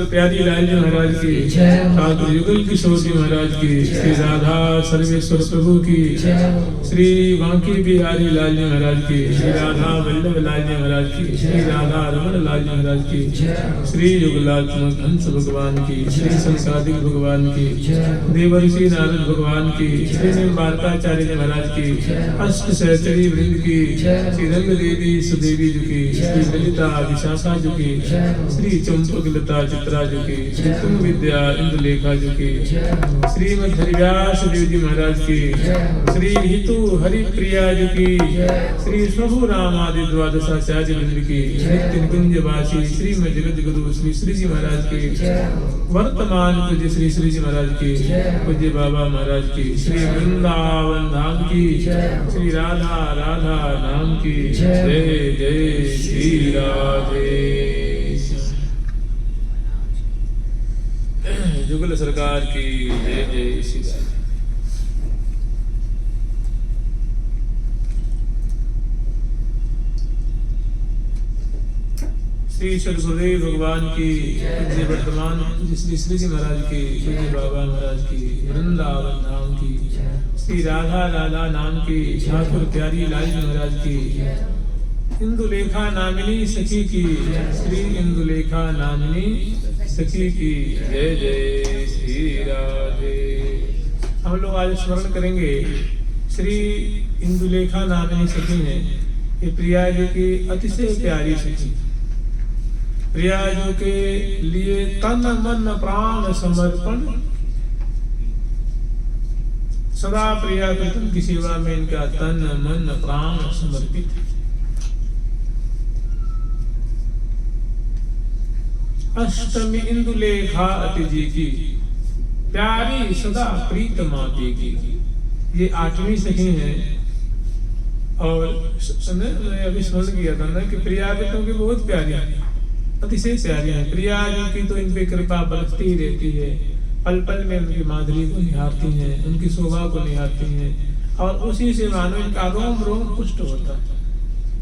प्यारी लाल जी महाराज की, ठाकुर युगल किशोर जी महाराज की, श्री राधा सर्वेश्वर प्रभु की, श्री बांकी बिहारी लाल जी महाराज की, श्री राधा वल्लभ लाल जी महाराज की, श्री राधा रमण लाल जी महाराज की, श्री युगलात्मक हंस भगवान की, श्री संसादिक भगवान की, देवर्षि नारद भगवान की, श्री निम्बारकाचार्य जी महाराज की, अष्ट सहचरी वृंद की, श्री रंग देवी सुदेवी जी की, श्री ललिता विशाखा जी की, श्री चंपक लता चित्रा जी की, श्री तुंग विद्या इंदुलेखा जी की, श्रीमद हरिव्यास देव जी महाराज की, श्री हितु हरि प्रिया जी की, श्री प्रभु राम आदि द्वादशाचार्य वृंद की, नित्य निकुंज वासी श्रीमद जगत गुरु श्री श्री जी महाराज की, वर्तमान पूज्य श्री श्री जी महाराज की, पूज्य बाबा महाराज की, श्री वृंदावन धाम की, श्री राधा राधा नाम की, जय जय श्री राधे। जुगल सरकार की जय जय श्री राधे। श्री सदगुरुदेव भगवान की, पूज्य वर्तमान श्री श्री जी महाराज की, पूज्य बाबा महाराज की, वृंदावन धाम की, श्री राधा राधा नाम की, ठाकुर प्यारी लाल जी महाराज की, इंदुलेखा नामिनी सखी की, श्री इंदुलेखा नामिनी सखी की, जय जय श्री राधे। हम लोग आज स्मरण करेंगे श्री इंदुलेखा नामिनी सखी है, ये प्रिया जी की अतिशय प्यारी सखी, प्रिया जी के लिए तन मन प्राण समर्पण, सदा प्रिया कृष्ण की सेवा में इनका तन मन प्राण समर्पित। अष्टमी इंदुलेखा अति जी की, प्यारी सदा प्रीत माते की, ये आठवीं सखी है। और मैं अभी स्मरण किया था ना कि प्रिया बेटों की बहुत प्यारी है, अतिशय प्यारी है। प्रिया जी की तो इन पे कृपा बरसती ही रहती है, पल पल में उनकी माधुरी को निहारती हैं, उनकी शोभा को निहारती हैं, और उसी से मानो इनका रोम रोम पुष्ट होता है।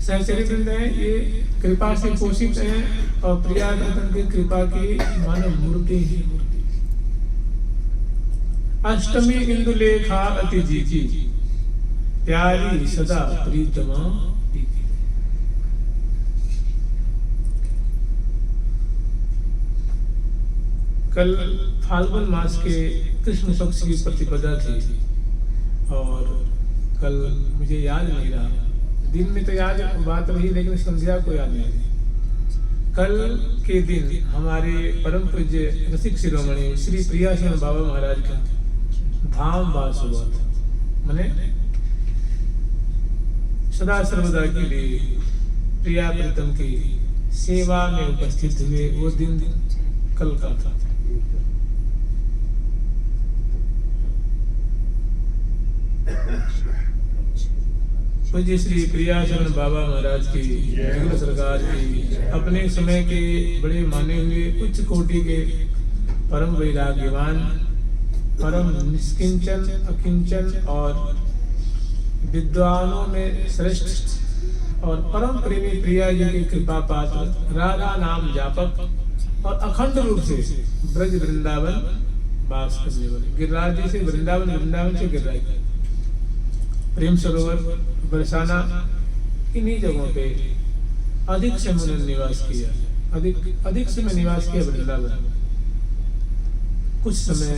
सहचरी वृंद है, ये कृपा से पोषित है और प्रियागतन की कृपा की मानो मूर्ति ही मूर्ति। अष्टमी इंदु लेखा अति जीती, प्यारी सदा प्रीतमा। कल फाल्गुन मास के कृष्ण पक्ष की प्रतिपदा थी और कल मुझे याद नहीं रहा, दिन में तो याद बात रही लेकिन संध्या को याद नहीं रही। कल के दिन हमारे परम पूज्य रसिक शिरोमणि श्री प्रियासन बाबा महाराज का धाम वास हुआ था। मैंने सदा सर्वदा के लिए प्रिया प्रीतम की सेवा में उपस्थित हुए, वो दिन कल का था। पूज्य श्री प्रियाचरण बाबा महाराज की केंद्र सरकार की अपने समय के बड़े माने हुए उच्च कोटि के परम वैराग्यवान, परम निष्किंचन अकिंचन और विद्वानों में श्रेष्ठ और परम प्रेमी प्रिया जी के कृपा पात्र, राधा नाम जापक और अखंड रूप से ब्रज वृंदावन वास करने वाले, गिरिराज जी से वृंदावन, वृंदावन से गिरिराज, प्रेम सरोवर, बरसाना, इन्हीं जगहों पे अधिक समय उन्होंने निवास किया, अधिक समय निवास किया वृंदावन। कुछ समय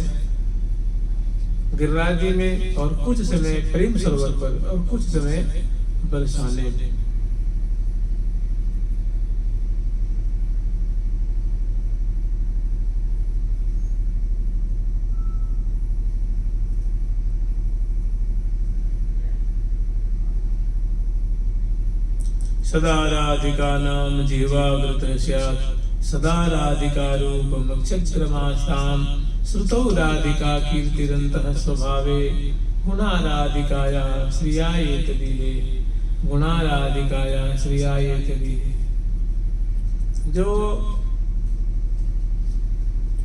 गिरिराज जी में और कुछ समय प्रेम सरोवर पर और कुछ समय बरसाने में। सदा राधिका नाम जीवावृत स्यात्, सदा राधिका रूपम नक्षत्रमास्ताम्, श्रुतौ राधिका कीर्तिरन्तः स्वभावे, गुणाराधिकाया श्रियायेत दीहे, गुणाराधिकाया श्रियायेत दीहे। जो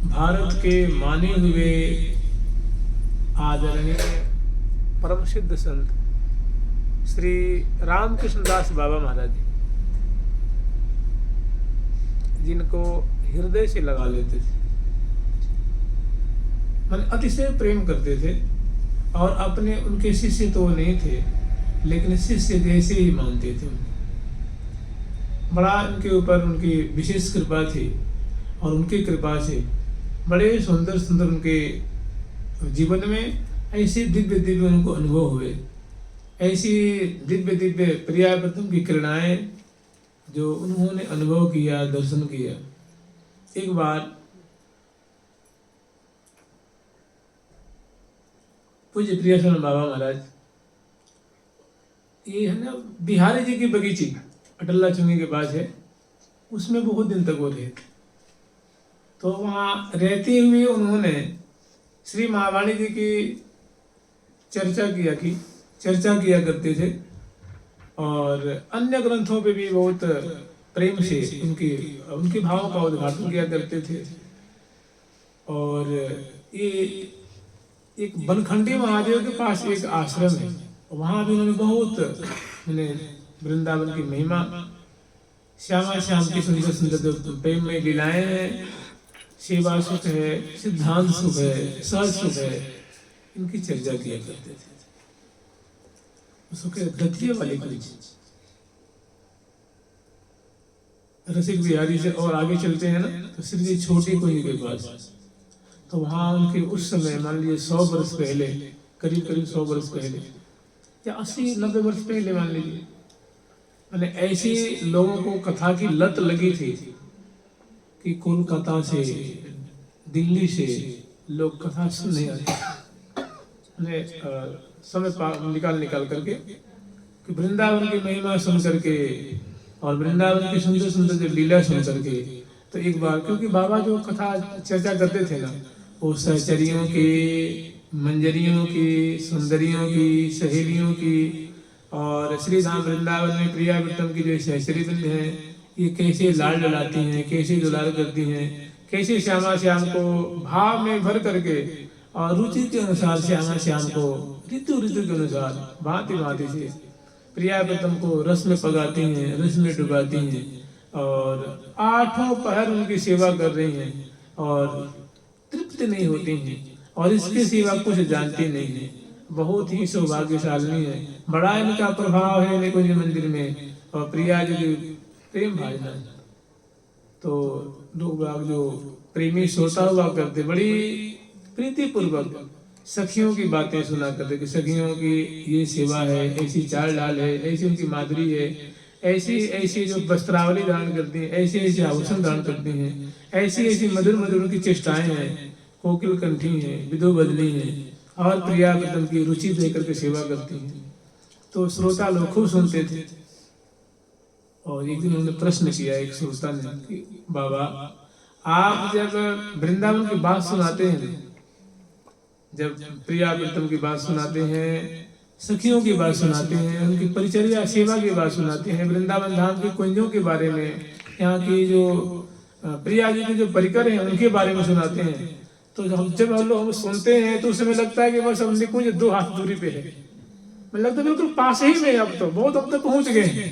भारत के माने हुए आदरणीय परम सिद्ध संत श्री रामकृष्ण दास बाबा महाराज जी, जिनको हृदय से लगा लेते थे, माने अतिशय प्रेम करते थे, और अपने उनके शिष्य तो नहीं थे लेकिन शिष्य जैसे ही मानते थे उन्हें। बड़ा उनके ऊपर उनकी विशेष कृपा थी और उनकी कृपा से बड़े सुंदर सुंदर उनके जीवन में ऐसे दिव्य दिव्य उनको अनुभव हुए, ऐसी दिव्य दिव्य प्रिया प्रीतम की किरणाएं जो उन्होंने अनुभव किया, दर्शन किया। एक बार पूज्य प्रियासन बाबा महाराज, ये है ना बिहारी जी की बगीची अटल्ला चुंगी के पास है, उसमें बहुत दिन तक वो रहे। तो वहाँ रहते हुए उन्होंने श्री महावाणी जी की चर्चा किया करते थे और अन्य ग्रंथों पे भी बहुत प्रेम से उनके भावों का उद्घाटन किया करते थे। और ये एक बनखंडी महादेव के पास एक आश्रम है, वहाँ भी उन्होंने बहुत वृंदावन की महिमा, श्यामा श्याम की सुंदर सुंदर प्रेम में लीलाएं हैं, सेवा सुख है, सिद्धांत सुख है, सहज सुख है, इनकी चर्चा किया करते थे। उसके दतिये वाली रसिक बिहारी से और आगे चलते हैं ना, तो श्री जी छोटी कोई के पास, तो वहाँ उनके उस समय मान लीजिए 100 वर्ष पहले, करीब 100 वर्ष पहले या 80-90 वर्ष पहले मान लीजिए, मैंने ऐसे लोगों को कथा की लत लगी थी कि कोलकाता से, दिल्ली से लोग कथा सुनने आते, समय निकाल करके कि वृंदावन की महिमा सुन करके और वृंदावन की सुंदर सुंदर जो लीला सुन करके। तो एक बार क्योंकि बाबा जो कथा चर्चा करते थे ना, वो सहचरियों की, मंजरियों की, सुंदरियों की, सहेलियों की, और श्री धाम वृंदावन में प्रिया प्रीतम की जो सहचरी वृंद है, ये कैसे लाड लड़ाती हैं, कैसे दुलार करती हैं, कैसे श्यामा श्याम को भाव में भर करके और रुचि के अनुसार श्यामा श्याम को ऋतु ऋतु के अनुसार भांति भांति से प्रिया प्रीतम को रस में पगाती हैं, रस में डुबाती हैं और आठों पहर उनकी सेवा कर रही हैं और तृप्त नहीं होती हैं और इसके सिवा कुछ जानती नहीं है। बहुत ही सौभाग्यशाली है, बड़ा इनका प्रभाव है निकुंज मंदिर में और प्रिया जी की प्रेम भावना। तो लोग जो प्रेमी श्रोता हुआ करते बड़ी प्रीति पूर्वक सखियों की बातें सुना करते कि सखियों की ये सेवा है, ऐसी चाल डाल है, ऐसी उनकी माधुरी है, ऐसी ऐसी जो वस्त्रावली धारण करती हैं, ऐसे ऐसे आभूषण धारण करती हैं, ऐसी ऐसी मधुर मधुर उनकी चेष्टाएं हैं, कोकिल कंठी हैं, विदो बदली हैं और प्रिया प्रीतम की रुचि देकर के सेवा करती हैं। तो श्रोता लोग खूब सुनते थे। और एक दिन उन्होंने प्रश्न किया एक श्रोता ने कि बाबा आप जब वृंदावन की बात सुनाते हैं, जब प्रिया प्रीतम की बात सुनाते हैं, सखियों की बात सुनाते हैं, उनकी परिचर्या सेवा की बात सुनाते हैं, वृंदावन धाम के कुंजों के बारे में, यहाँ की जो प्रिया जी के जो परिकर हैं उनके बारे में सुनाते हैं, तो जब हम सुनते हैं तो उस समय लगता है कि बस हम निकुंज 2 हाथ दूरी पे है, मतलब लगता है बिल्कुल पास ही में, अब तो बहुत अब तक पहुंच गए हैं।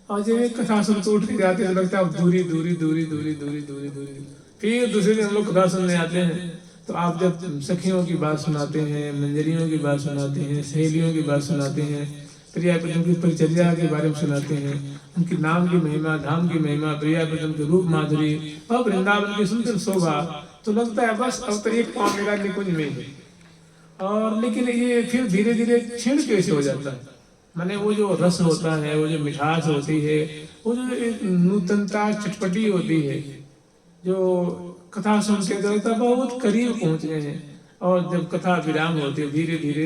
और जब एक कथा सुन के उठ के जाते हैं लगता है अब दूरी दूरी दूरी दूरी दूरी दूरी दूरी। फिर दूसरे दिन हम लोग कथा सुनने आते हैं तो आप जब सखियों की बात सुनाते हैं, मंजरियों की बात सुनाते हैं, सहेलियों की बात सुनाते हैं, प्रिया प्रीतम की परिचर्या के बारे में सुनाते हैं, उनकी नाम की महिमा, धाम की महिमा, प्रिया प्रीतम की रूप माधुरी और वृंदावन की सुंदर शोभा, तो लगता है बस अब तो एक पाँव मेरा निकुंज में है। और लेकिन ये फिर धीरे धीरे क्षीण कैसे हो जाता है, माने वो जो रस होता है, वो जो मिठास होती है, वो जो एक नूतनता चटपटी होती है, जो कथा सुन के लगता बहुत करीब पहुंच गए हैं। और जब कथा विराम होती है धीरे धीरे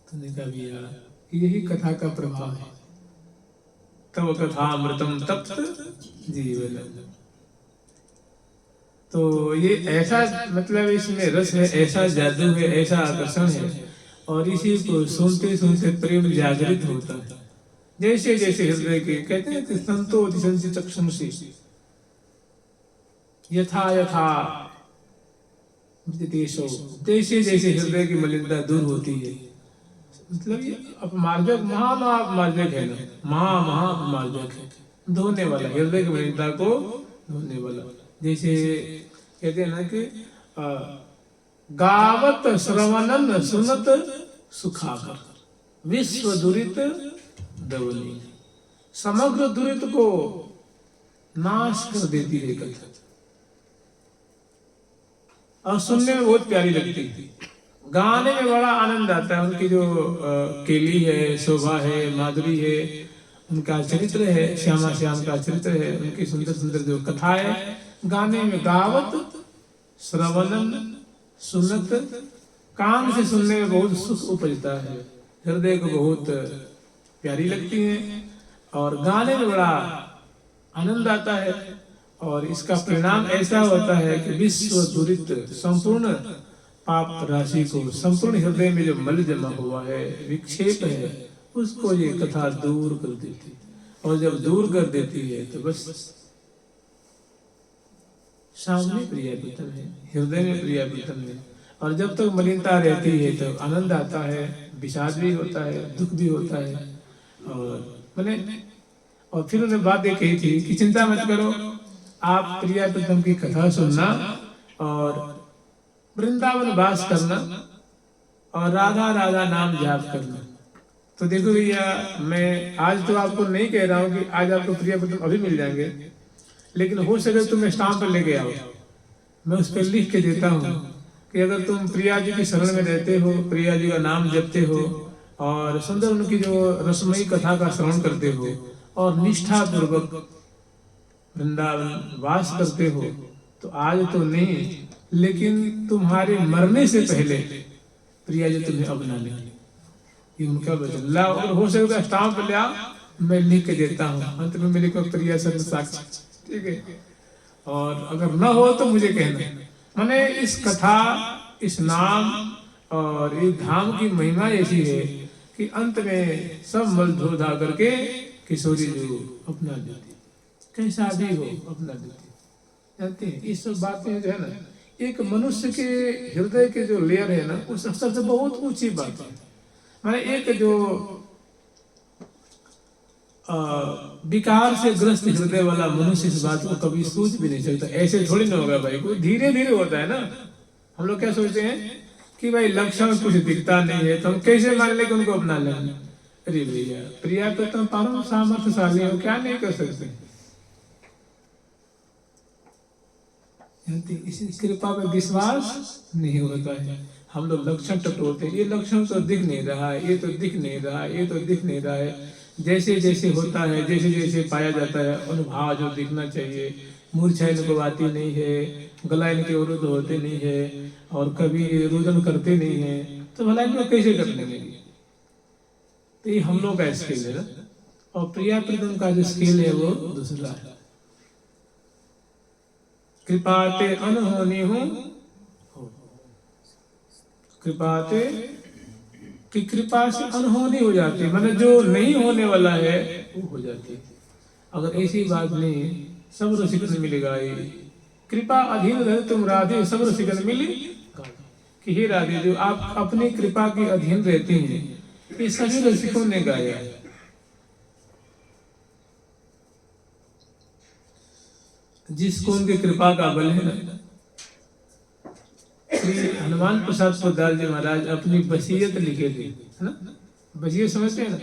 तो भैया यही कथा का प्रभाव है। तब कथा अमृतम तप्त जीवन, तो ये ऐसा मतलब इसमें रस है, ऐसा जादू है, ऐसा आकर्षण है और इसी को सुनते सुनते प्रेम जागृत होता है। जैसे जैसे हृदय के कहते हैं कि संतो दिशंसि चक्षुंसि यथा यथा विदितेषु, जैसे जैसे हृदय की मलिनता दूर होती है, मतलब ये अपमार्जक महामार्जक है ना, महामार्जक है, धोने वाला, हृदय की मलिनता को धोने वाला। जैसे कहते हैं ना कि गावत श्रवणन सुनत सुखाकर विश्व दुरित दवनी, समग्र दुरित को नाश कर देती है कथा और सुनने में बहुत प्यारी लगती है, गाने में बड़ा आनंद आता है। उनकी जो केली है, शोभा है, माधुरी है, उनका चरित्र है, श्यामा श्याम का चरित्र है, उनकी सुंदर सुंदर जो कथा है, गाने में गावत श्रवणन सुनत, कान से सुनने में बहुत सुख उपजता है, हृदय को बहुत प्यारी लगती है और गाने में बड़ा आनंद आता है। और इसका परिणाम ऐसा होता है कि विश्व दुरित, संपूर्ण पाप राशि को, संपूर्ण हृदय में जो मल जमा हुआ है, विक्षेप है, उसको ये कथा दूर कर देती है। और जब दूर कर देती है तो बस सामने प्रिया प्रीतम है, हृदय में प्रिया प्रीतम है। और जब तक मलिनता रहती है तो आनंद आता है, विषाद भी होता है, दुख भी होता है। और फिर उन्होंने बात ये कही थी कि चिंता मत करो, आप प्रिया प्रीतम की कथा सुनना और वृंदावन वास करना और राधा राधा नाम जाप करना। तो देखो भैया, मैं आज तो आपको नहीं कह रहा हूँ कि आज आपको प्रिया प्रीतम अभी मिल जाएंगे, लेकिन हो सके तुम स्टाम्प पर लेके आओ, मैं उस पर लिख के देता हूँ कि अगर तुम प्रिया जी की शरण में रहते हो, प्रिया जी का नाम जपते हो और सुंदर उनकी जो रसमयी कथा का श्रवण करते हो और निष्ठा पूर्वक वृंदावन वास करते हो, तो आज तो नहीं, लेकिन तुम्हारे मरने से पहले प्रिया जी तुम्हें अपना ले, ये उनका वचन। लाओ, अगर हो सके तो स्टाम्प ले आओ, मैं लिख के देता हूँ, अंत में मेरे को प्रिया सर साक्षी, ठीक है। और अगर न हो तो मुझे कहना। माने इस कथा, इस नाम और इस धाम की महिमा ऐसी है कि अंत में सब मल धो धा करके किशोरी जो अपना देती, कैसा भी हो अपना देती। जानते हैं इस सब बातें जो है ना, एक मनुष्य के हृदय के जो लेयर है ना, उस स्तर से बहुत ऊंची बात है। माने एक जो विकार से ग्रस्त हृदय वाला मनुष्य इस बात को कभी सोच भी नहीं सकता। ऐसे थोड़ी ना होगा भाई, कोई धीरे धीरे होता है ना। हम लोग क्या सोचते हैं कि भाई लक्षण कुछ दिखता नहीं है तो हम कैसे मान लें कि उनको अपना लेंगे। अरे भैया, प्रिया तो तुम परम सामर्थ्यशाली हो, क्या नहीं कर सकते। इसी कृपा पे विश्वास नहीं होता है। हम लोग लक्षण टटोलते हैं, ये लक्षण तो दिख नहीं रहा है, ये तो दिख नहीं रहा है, ये तो दिख नहीं रहा है। जैसे जैसे होता है, जैसे जैसे पाया जाता है, अनुभाव जो दिखना चाहिए, मूर्छा इनको आती नहीं है, गला इनके अवरुद्ध होते नहीं है, और कभी रोदन करते नहीं है, तो भला इनको कैसे कर लेंगे। तो ये हम लोग का स्केल है ना, और प्रिया प्रीतम का जो स्केल है वो दूसरा है। कृपाते अनहोनी हूं, कृपाते कि कृपा से अनहोनी हो जाती है, मतलब जो नहीं होने वाला है वो हो जाती है। अगर ऐसी बात नहीं, सब रसिकन मिलेगा। ये कृपा अधीन रहे तुम राधे, सब रसिकन मिली कि हे राधे, जो आप अपनी कृपा के अधीन रहते हैं, ये सभी रसिकों ने गाया है। जिसको उनकी कृपा का बल है ना, श्री हनुमान प्रसाद पोद्दार जी महाराज अपनी वसीयत लिखे थे, है ना। वसीयत समझते हैं ना,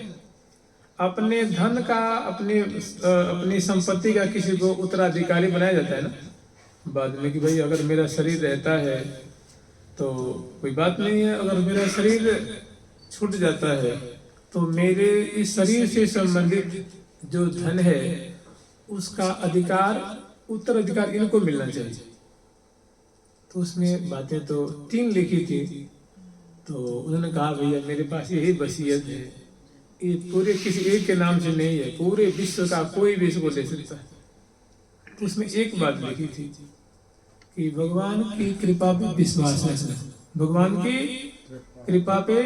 अपने धन का, अपनी संपत्ति का किसी को उत्तराधिकारी बनाया जाता है ना बाद में, कि भाई अगर मेरा शरीर रहता है तो कोई बात नहीं है, अगर मेरा शरीर छूट जाता है तो मेरे इस शरीर से संबंधित जो धन है उसका अधिकार, उत्तराधिकार इनको मिलना चाहिए। तो उसमें बातें तो 3 लिखी थी। तो उन्होंने कहा भैया मेरे पास यही वसीयत है, ये पूरे किसी एक के नाम से नहीं है, पूरे विश्व का कोई भी इसको ले सकता है। तो उसमें एक बात लिखी थी कि भगवान की कृपा पे विश्वास रखना, भगवान की कृपा पे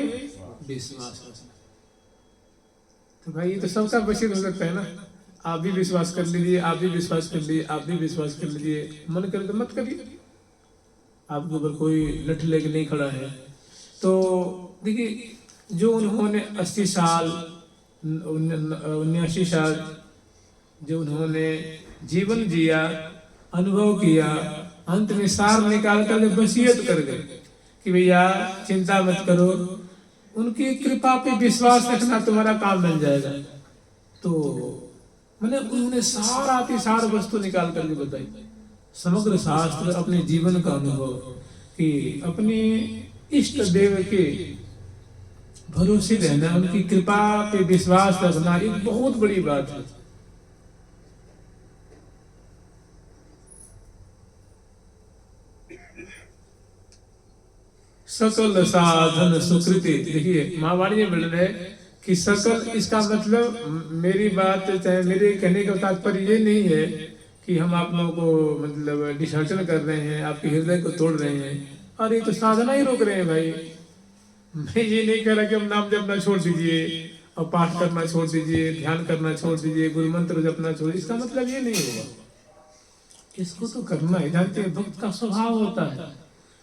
विश्वास रखना। तो भाई ये तो सबका वसीयत हो सकता है ना। आप भी विश्वास कर लीजिए, आप भी विश्वास कर लीजिए, आप भी विश्वास कर लीजिए, मन करे तो मत करिए। आपके ऊपर कोई लठ लेके नहीं खड़ा है। तो देखिए, जो उन्होंने 80 साल 79 साल जो उन्होंने जीवन जिया, अनुभव किया, अंत में सार निकाल कर वसीयत कर गए कि भैया चिंता मत करो, उनकी कृपा पे विश्वास रखना, तुम्हारा काम बन जाएगा। तो मैंने उन्होंने सार वस्तु निकाल करके बताई, समग्र शास्त्र, अपने जीवन का अनुभव, कि अपने इष्ट देव के भरोसे रहना, उनकी कृपा पे विश्वास रखना एक बहुत बड़ी बात है। सकल साधन सुकृति, देखिए महावाणी में मिल रहे कि सकल, इसका मतलब मेरी बात, चाहे मेरे कहने का तात्पर्य ये नहीं है कि हम आप लोगों को मतलब डिसर्जन कर रहे हैं, आपके हृदय को तोड़ रहे हैं, और ये तो साधना ही रोक रहे हैं भाई। मैं ये नहीं कह रहा कि हम नाम जपना छोड़ दीजिए और पाठ करना छोड़ दीजिए, ध्यान करना छोड़ दीजिए, गुरु मंत्र जपना छोड़, इसका मतलब ये नहीं होगा। इसको तो करना है। जानते हैं भक्त का स्वभाव होता है,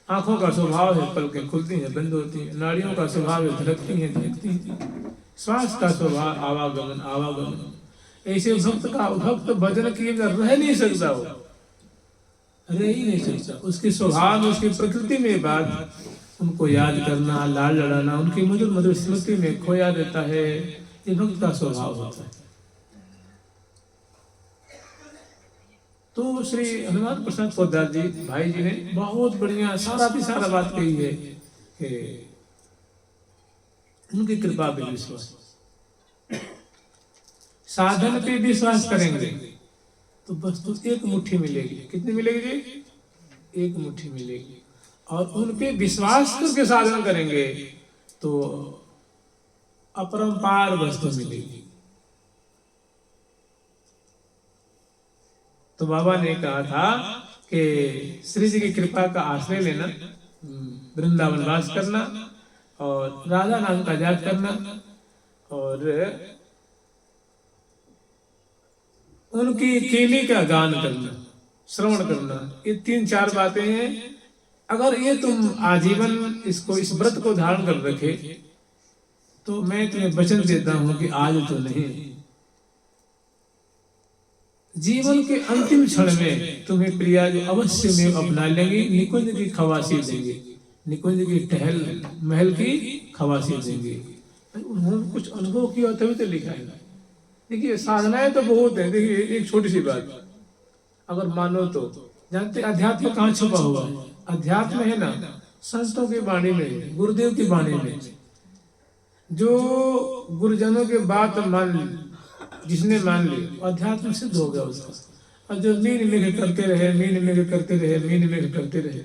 आंखों का स्वभाव है पलकें खुलती हैं बंद होती हैं, नाड़ियों का स्वभाव है धड़कती हैं धड़कती हैं, श्वास का स्वभाव आवागमन आवागमन। ऐसे भक्त भजन किए रह नहीं सकता, वो रह ही नहीं सकता। उसके स्वभाव में, उसकी प्रकृति में बात, उनको याद करना, लाल लड़ाना, उनकी मधुर मधुर स्मृति में खोया रहता है, ये भक्त का स्वभाव होता है। तो श्री हनुमान प्रसाद पोद्दार जी भाई जी ने बहुत बढ़िया सारा बात कही है कि उनकी कृपा पे विश्वास, साधन पे विश्वास करेंगे तो बस तो एक मुट्ठी मिलेगी। कितनी मिलेगी जी? एक मुट्ठी मिलेगी। और उन पे विश्वास करके साधन करेंगे तो अपरंपार वस्तु मिलेगी। तो बाबा ने कहा था कि श्री जी की कृपा का आश्रय लेना, वृंदावन वास करना और राधा नाम का जाप करना और उनकी केली का गान करना। श्रवण करना, ये 3-4 बातें हैं। अगर ये तुम आजीवन इसको, इस व्रत को धारण कर रखे, तो मैं तुम्हें वचन देता हूं कि आज तो नहीं, जीवन के अंतिम क्षण में तुम्हें प्रिया जो अवश्य में अपना लेंगे, निकुंज की खवासी देंगे, निकुंज की टहल महल की खवासी देंगे। उन्होंने कुछ अनुभव किया तभी तो लिखा है। देखिए साधनाएं तो बहुत है। देखिए एक छोटी सी बात अगर मानो तो, जानते अध्यात्म कहाँ छुपा हुआ है? अध्यात्म है ना संतों की वाणी में, गुरुदेव की वाणी में। जो गुरुजनों के बात मान ली, जिसने मान ली, अध्यात्म सिद्ध हो गया उसका। और जो मीन मेघ करते रहे, मीन मेघ करते रहे, मीन मेघ करते रहे।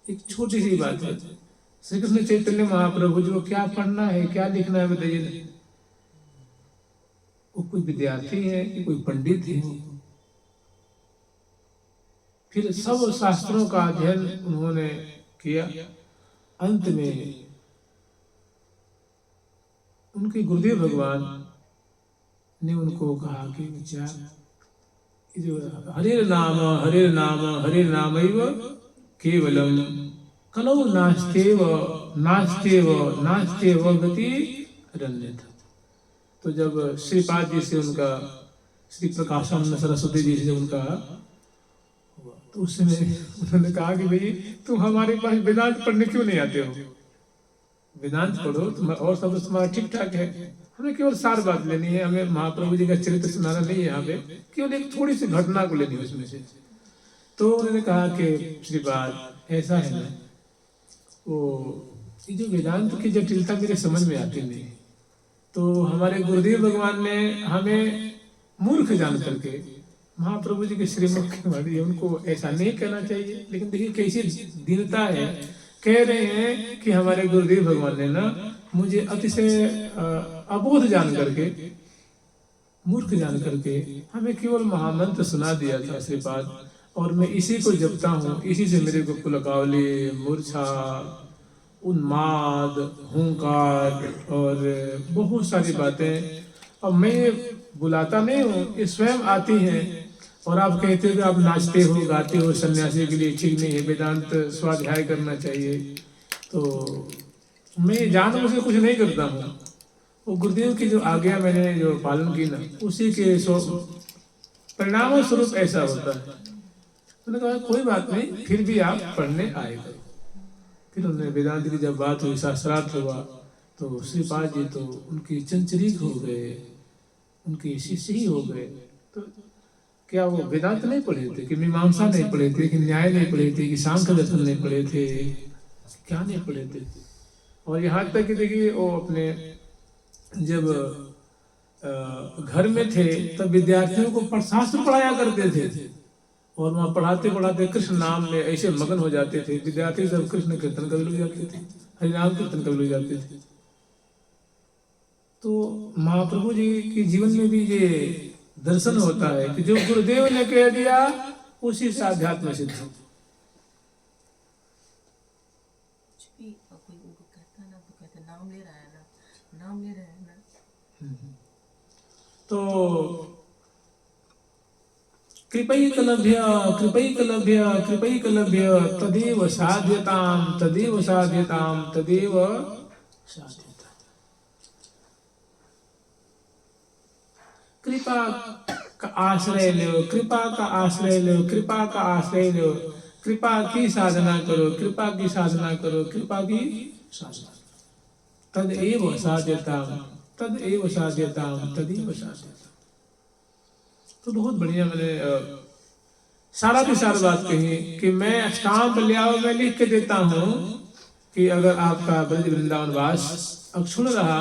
एक छोटी सी बात है, श्री कृष्ण चैतन्य महाप्रभु जो क्या पढ़ना है, क्या लिखना है बताइए। वो कोई विद्यार्थी है कि कोई पंडित है? फिर सब शास्त्रों का अध्ययन उन्होंने किया। अंत में उनके गुरुदेव भगवान ने उनको कहा कि विचार जो हरे नाम हरे नामैव केवलम कलौ नास्तेव नास्तेव नास्तेव गति रण्यथा। तो जब श्रीपाद जी से उनका, श्री प्रकाशानंद सरस्वती जी से उनका हुआ, तो उस समय उन्होंने कहा कि भाई तुम हमारे पास वेदांत पढ़ने क्यों नहीं आते हो? वेदांत पढ़ो तुम, और सब तुम्हारा ठीक ठाक है, हमें केवल सार बात लेनी है, हमें महाप्रभु जी का चरित्र सुनाना नहीं है, यहाँ पे केवल एक थोड़ी सी घटना को लेनी है उसमें से। तो उन्होंने कहा कि श्रीपाद ऐसा है ना, वो ये जो वेदांत की जटिलता मेरे समझ में आती नहीं। तो हमारे गुरुदेव भगवान ने हमें मूर्ख जान करके महाप्रभु जी के श्रीमुख की वाणी, उनको ऐसा नहीं कहना चाहिए, लेकिन देखिए कैसी दीनता है। कह रहे हैं कि हमारे गुरुदेव भगवान ने ना मुझे अतिशय अबोध जान करके, मूर्ख जान करके हमें केवल महामंत्र सुना दिया था श्रीपाद, और मैं इसी को जपता हूँ, इसी से मेरे को पुलकावली, मूर्छा, उन्माद, हुंकार और बहुत सारी बातें, और मैं बुलाता नहीं हूँ, ये स्वयं आती हैं। और आप कहते हो कि आप नाचते हो गाते हो, सन्यासी के लिए ठीक नहीं है, वेदांत स्वाध्याय करना चाहिए। तो मैं जानबूझ के कुछ नहीं करता हूँ, वो गुरुदेव की जो आज्ञा मैंने जो पालन की ना, उसी के परिणाम स्वरूप ऐसा होता है। उन्होंने कहा कोई बात नहीं, फिर भी आप पढ़ने आएगा। फिर उन्होंने वेदांत की जब बात हुई, शास्त्रार्थ हुआ, तो श्रीपाद जी तो उनकी चंचरीक हो गए, उनकी शिष्य ही हो गए। तो क्या वो वेदांत नहीं पढ़े थे, कि मीमांसा नहीं पढ़े थे, कि न्याय नहीं पढ़े थे, कि सांख्य दर्शन नहीं पढ़े थे, क्या नहीं पढ़े थे? और यहाँ तक कि देखिए वो अपने जब घर में थे तब विद्यार्थियों को शास्त्र पढ़ाया करते थे, और वहाँ पढ़ाते पढ़ाते कृष्ण नाम में ऐसे मगन हो जाते थे विद्यार्थी, सब कृष्ण कीर्तन कभी लग जाते थे, हरिनाम कीर्तन कभी लग जाते थे। तो महाप्रभु जी के जीवन में भी ये दर्शन होता है कि जो गुरुदेव ने कह दिया उसी से अध्यात्म सिद्ध हो। तो कृपैकलभ्य कृपैकलभ्य कृपैकलभ्य तदेव साध्यताम तदेव साध्यताम तदेव साध्यताम। कृपा का आश्रय लो, कृपा का आश्रय लो, कृपा का आश्रय लो, कृपा की साधना करो, कृपा की साधना करो, कृपा की साधना, तदेव साध्यताम तदेव साध्यताम तदेव साध्यताम। तो बहुत बढ़िया मैंने सारा की सारी बात कही कि मैं स्टाम्प ले आओ, मैं लिख के देता हूँ कि अगर आपका ब्रज वृंदावन वास अब सुन रहा,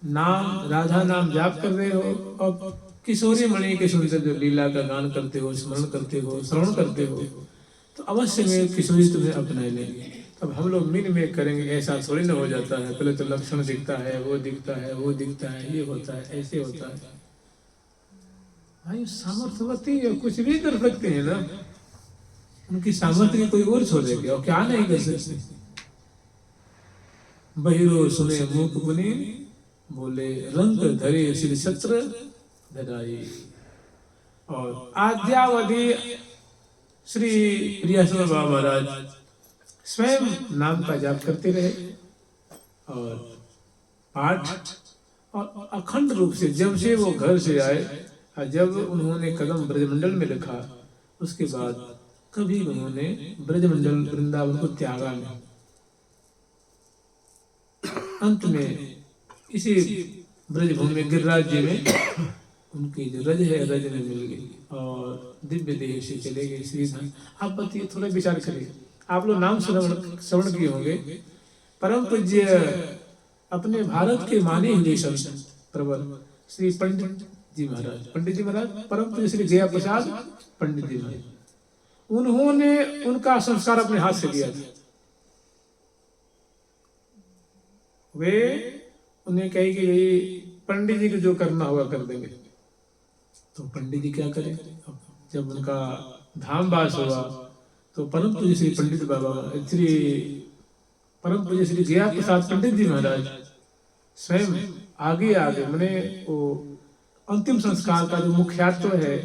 नाम राधा नाम जाप कर रहे हो, और किशोरी मणि के सुनते जो लीला का गान करते हो, स्मरण करते हो, श्रवण करते हो, तो अवश्य में किशोरी तुम्हें अपना लेंगे। अब हम लोग मिन में करेंगे, ऐसा थोड़ी ना हो जाता है। पहले तो लक्षण दिखता है, वो दिखता है, वो दिखता है, ये होता है, ऐसे होता है। भाई सामर्थ्यवती कुछ भी कर सकते हैं ना, उनकी सामर्थ्य की कोई और छोड़ेगी, और क्या नहीं कर सकते। बहिरो सुने मूक मुनि बोले, रंग धरे श्री छत्र धराई। और आद्यावधि श्री प्रियासुर बाबा महाराज स्वयं नाम का जाप करते रहे और पाठ और अखंड रूप से जब से वो घर से आए और जब उन्होंने कदम ब्रजमंडल में रखा उसके बाद कभी उन्होंने ब्रजमंडल वृंदावन को त्यागा नहीं। अंत में इसी ब्रजभूमि में गिरिराज जी में उनकी जो रज है रज में मिल गई और दिव्य देह से चले गए श्रीधाम। आप बताइए, थोड़ा विचार करिए। आप लोग नाम श्रवण किए होंगे। परम पूज्य अपने भारत के माने हुए संत प्रवर श्री पंडित जी महाराज परम पूज्य श्री जया प्रसाद पंडित जी महाराज, उन्होंने उनका संस्कार अपने हाथ से किया था। वे उन्हें कही कि पंडित जी को जो करना होगा कर देंगे। तो पंडित जी क्या करें? जब उनका धाम वास हुआ तो परम पूज्य श्री पंडित बाबा श्री परम पूज्य श्री जया प्रसाद पंडित जी महाराज स्वयं आगे मैंने वो अंतिम संस्कार का जो मुख्यात्व है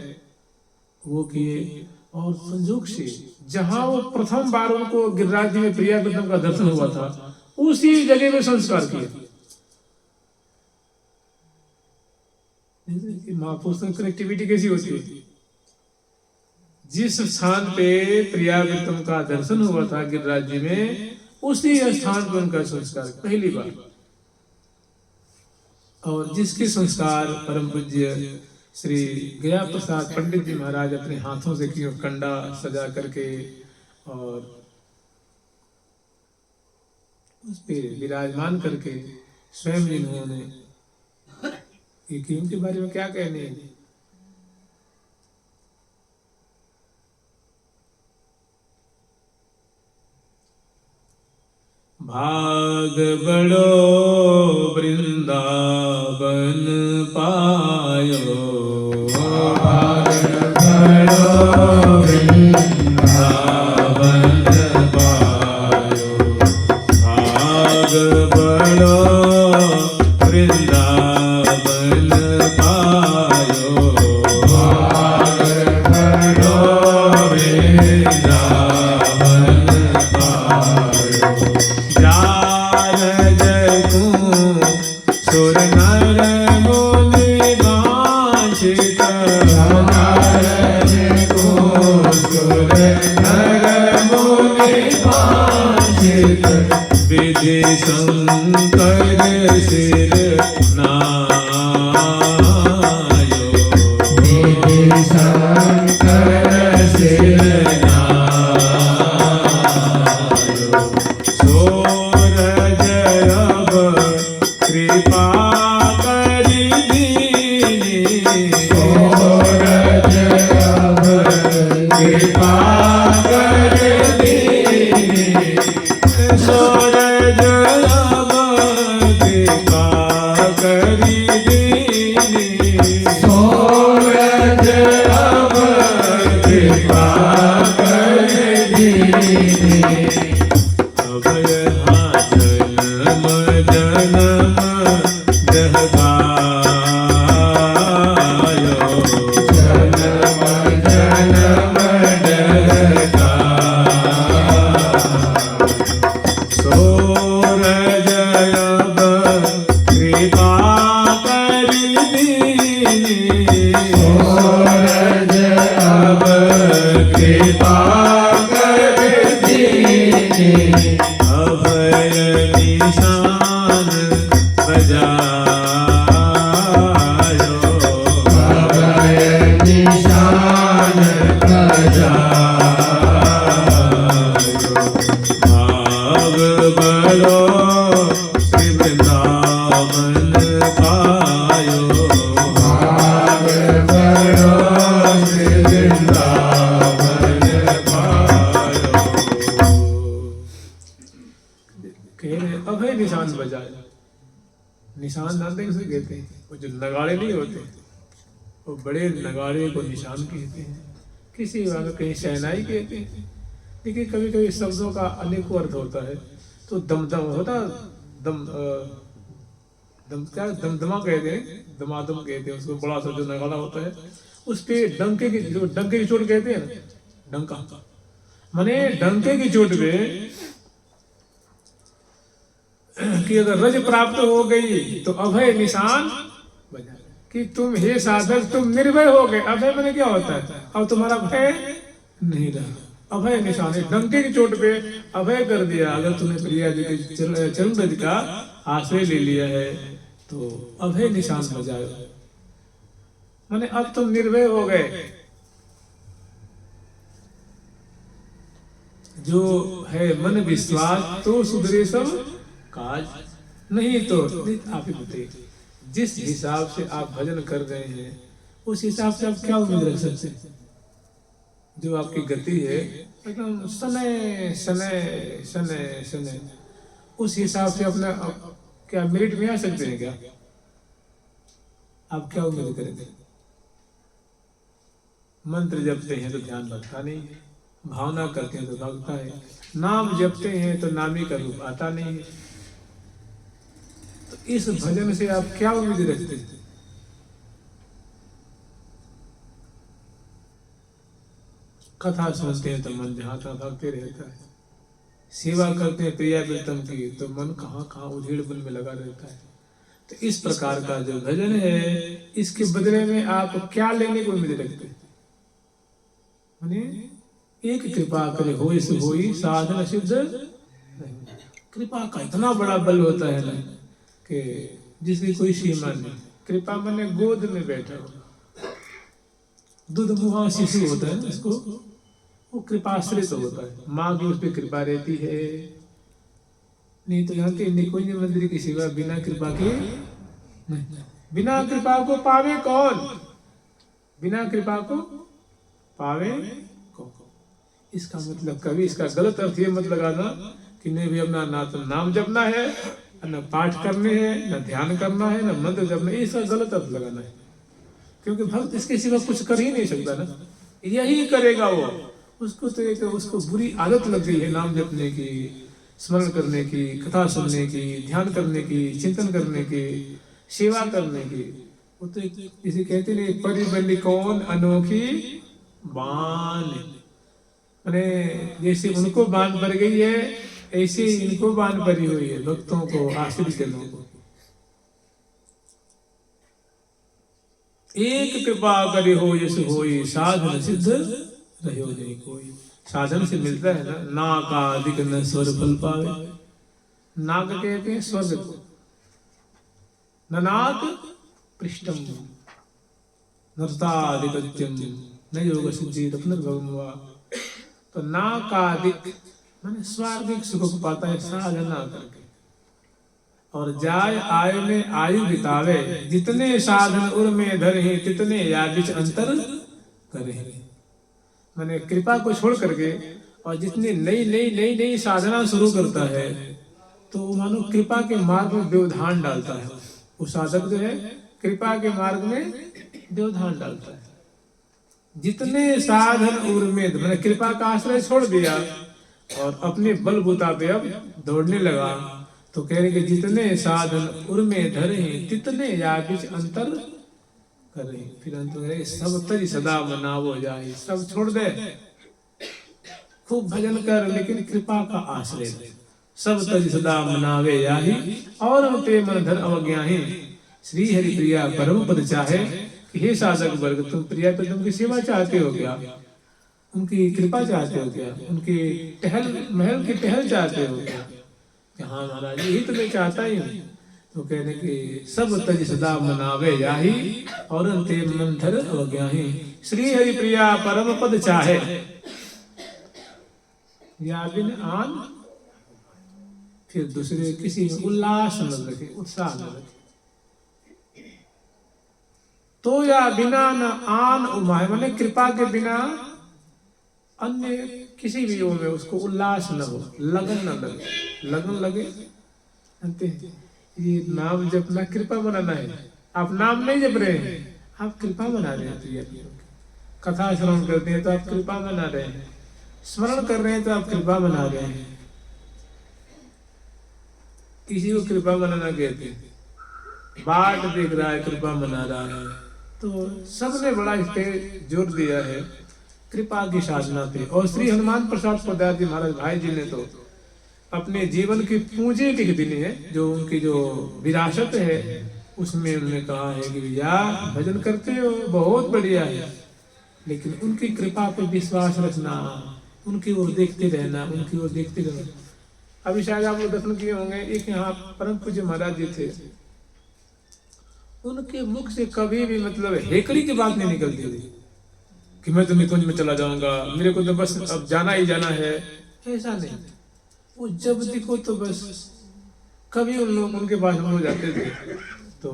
वो किए। और संयोग से जहां वो प्रथम बार उनको गिरिराज जी में प्रिया का दर्शन हुआ था उसी जगह में संस्कार किए। महापुरुष की कनेक्टिविटी कैसी होती है? जिस स्थान पे प्रिया का दर्शन हुआ था गिरिराज जी में उसी स्थान पर उनका संस्कार पहली बार। और जिसके संस्कार परम पूज्य श्री गया प्रसाद पंडित जी महाराज अपने हाथों से किए, कंडा सजा करके और उस पे विराजमान करके स्वयं इन्होंने उनके बारे में क्या कहने हैं? भाग बड़ो वृंदावन पायो, भाग बड़ो वृंदावन पायो, भाग बड़ो वृंदावन पायो, भाग बड़ो वृंदावन पायो। सुर नर मुनि वांछित, सुर नर मुनि वांछित, विधि शंकर सिर नायो, विधि शंकर सिर कृपा करी दीनी, सूरज अब कृपा कर दीनी, सूरज अब कृपा करी दीनी, सूरज अब कृपा कर दीनी। अभय जन्म जन्म दहगायो, जन्म जन्म दहगायो, सूरज अब कृपा कर दीनी, सूरज अब कृपा कर दीनी। अभय निशान बजायो, अभय निशान बजायो, भाग बड़ो श्री वृंदावन पायो, भाग बड़ो श्री वृंदावन पायो। कह रहे अभय निशान बजाए। निशान जानते किसे कहते हैं? वो जो नगाड़े नहीं होते, वो बड़े नगाड़े को निशान कहते हैं। किसी वाले कहीं शहनाई कहते हैं। देखिए कभी कभी शब्दों का अनेकों अर्थ होता है। तो दमदम होता, दमदमा कहते हैं, दमादम कहते हैं उसको, बड़ा सा जो नगाड़ा होता है उस पे डंके की, जो डंके की चोट कहते हैं ना, डंका माने डंके की चोट पे कि अगर रज प्राप्त हो गई तो अभय निशान बजा कि तुम हे साधक तुम निर्भय हो गए। अभय मैंने क्या होता है, अब तुम्हारा भय नहीं रहा। अभय निशान है, डंके की चोट पे अभय कर दिया। अगर तुमने प्रिया जी के चरण रज का आश्रय ले लिया है तो अभय निशान बजाओ, माने अब तुम निर्भय हो गए। जो है मन विश्वास तो सुधरे सब काज, नहीं तो आप ही बताइए जिस हिसाब से आप भजन कर रहे हैं उस हिसाब से आप क्या उम्मीद रख सकते हैं। जो आपकी गति है एकदम सने सने सने सने, उस हिसाब से अपना क्या मेरिट में आ सकते हैं क्या? आप क्या उम्मीद करेंगे? मंत्र जपते हैं तो ध्यान भटका नहीं है, भावना करते हैं तो भगता है, नाम जपते हैं तो नामी का रूप आता नहीं है। तो इस भजन से आप क्या उम्मीद रखते हैं? कथा सुनते हैं तो मन जहां तहां भागते रहता है, सेवा करते हैं प्रिया प्रीतम की तो मन कहाँ कहाँ उधेड़ बुन में लगा रहता है। तो इस प्रकार का जो भजन है इसके बदले में आप क्या लेने को उम्मीद रखते हैं? माने एक कृपा करे होई सो होई साधन सिद्ध। कृपा का इतना बड़ा बल होता है ना कि जिसकी कोई सीमा नहीं। कृपा माने गोद में बैठा हो, दूध मुहा शिशु होता है ना, इसको वो कृपाश्रित होता है, माँ की उस पर कृपा रहती है। नहीं तो यहाँ के निकुंज मंदिर की सेवा बिना कृपा के नहीं। बिना कृपा को पावे कौन? बिना कृपा को पावे कौन? इसका मतलब कभी इसका गलत अर्थ ये मत लगाना कि नहीं भी अपना ना तो नाम जपना है, न पाठ करने हैं, न ध्यान करना है, न मंत्र जपना है। इसका गलत अर्थ लगाना है, क्योंकि भक्त इसके सिवा कुछ कर ही नहीं सकता ना, यही करेगा वो। उसको तो एक उसको बुरी आदत लग गई है नाम जपने की, स्मरण करने की, कथा सुनने की, ध्यान करने की, चिंतन करने की, सेवा करने की। वो तो इसे कहते नहीं परिबली कौन अनोखी बान, अरे जैसे उनको बान पड़ गई है ऐसे इनको बान पड़ी हुई है भक्तों को, आश्रित जनों को। एक कृपा करे हो यस होई साधन सिद्ध रहो नहीं कोई। साधन से मिलता है ना, नाक अधिक न स्वर फल पावे। नाक कहते हैं स्वर्ग को, नाक पृष्ठम नर्ताधिकत्यम न योग सिद्धि पुनर्भवम। तो नाकादिक माने स्वार्थिक सुख को पाता है साधना करके, और जाय आय में आयु बितावे। जितने साधन उर में धरे तितने या बीच अंतर करे। माने कृपा को छोड़ करके और जितनी नई नई नई नई साधना शुरू करता है तो मानो कृपा के मार्ग में व्यवधान डालता है। वो साधक जो है कृपा के मार्ग में व्यवधान डालता है। जितने साधन उर में मैंने कृपा का आश्रय छोड़ दिया और अपने बलबूता पे अब दौड़ने लगा, तो कह रहे कि जितने साधन उर में धरे तितने या बीच अंतर करे। फिर अंत में सब तज सदा मनावो जाए। सब छोड़ दे, खूब भजन कर, लेकिन कृपा का आश्रय दे। सब तज सदा मनावे जाहि और ते मन धर अवज्ञाहि। श्री हरि प्रिया परम पद चाहे कि हे साधक वर्ग तुम प्रिया पदम की सेवा चाहते हो क्या? उनकी कृपा चाहते हो क्या? उनकी टहल महल की टहल चाहते हो क्या? कि हाँ महाराज यही तो मैं चाहता ही हूँ। तो कहने कि सब तज सदा मनावे जाहि और ते मन धर अवज्ञाहि। श्री हरि प्रिया परम पद चाहे या बिन आन, फिर दूसरे किसी में उल्लास न रखे, उत्साह न रखे। तो या बिना न आन उमाय माने कृपा के बिना अन्य किसी भी योग में उसको उल्लास न हो, लगन न लगे। लगन लगे जानते हैं ये नाम जपना कृपा बनाना है। आप नाम नहीं जप रहे हैं, आप कृपा बना रहे हैं। कथा श्रवण करते हैं तो आप कृपा बना रहे हैं, स्मरण कर रहे हैं तो आप कृपा बना रहे हैं। किसी को कृपा बनाना कहते हैं, बाट देख रहा है कृपा बना रहा है, तो सबने बड़ा इस पे जोर दिया है कृपा की साधना पे। और श्री हनुमान प्रसाद पोद्दार जी महाराज भाई जी ने तो अपने जीवन की पूंजी लिख दी है, जो उनकी जो विरासत है उसमें उन्होंने कहा है कि भैया भजन करते हो बहुत बढ़िया है, लेकिन उनकी कृपा पे विश्वास रखना, उनकी ओर देखते रहना, उनकी ओर देखते रहना। अभी शायद आप लोग दर्शन किए होंगे, एक यहाँ परम पूज्य महाराज जी थे, उनके मुख से कभी भी मतलब हेकड़ी की बात नहीं निकलती थी कि मैं तो निकुंज में चला जाऊंगा, मेरे को तो बस अब जाना ही जाना है, ऐसा नहीं। वो जब देखो तो बस कभी उन लोग उनके पास हम लोग जाते थे तो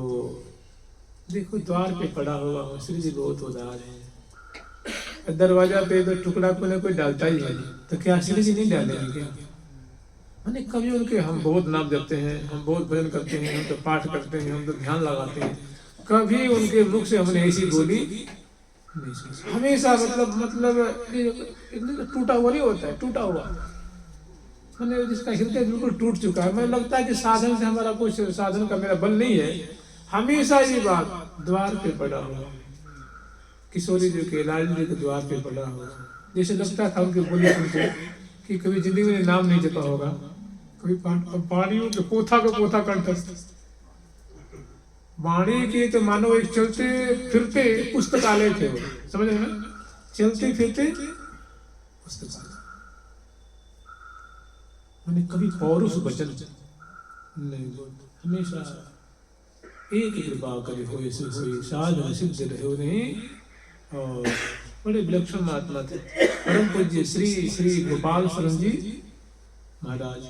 देखो द्वार पे पड़ा होगा, श्री जी बहुत उदार है, दरवाजा पे तो टुकड़ा कोई डालता ही है, तो क्या श्री जी नहीं डालेंगे क्या? मैंने कभी उनके, हम बहुत नाम जपते हैं, हम बहुत भजन करते हैं, हम तो पाठ करते हैं, हम तो ध्यान लगाते हैं, कभी उनके मुख से हमने ऐसी बोली नहीं सुनी। हमेशा मतलब टूटा हुआ नहीं होता है, टूटा हुआ मैंने जिसका हृदय बिल्कुल टूट चुका है, मुझे लगता है कि साधन से हमारा कुछ, साधन का मेरा बल नहीं है, हमेशा ये बात द्वार पे पड़ा हुआ, किशोरी जी के लाल जी के द्वार पे पड़ा हुआ, जैसे लगता था उनके बोले सुनते कि कभी जिंदगी में नाम नहीं जपा होगा, कभी पानियों के पोथा कंठस्थ वाणी की, तो मानो एक चलते फिरते पुस्तकालय थे वो, समझ रहे ना, चलते फिरते पुस्तकालय। मैंने कभी पौरुष वचन नहीं बोलते, हमेशा एक कृपा करे होए से होए, साधन सिद्ध रहे नहीं। और बड़े विलक्षण महात्मा थे परम पूज्य श्री श्री गोपाल शरण जी महाराज,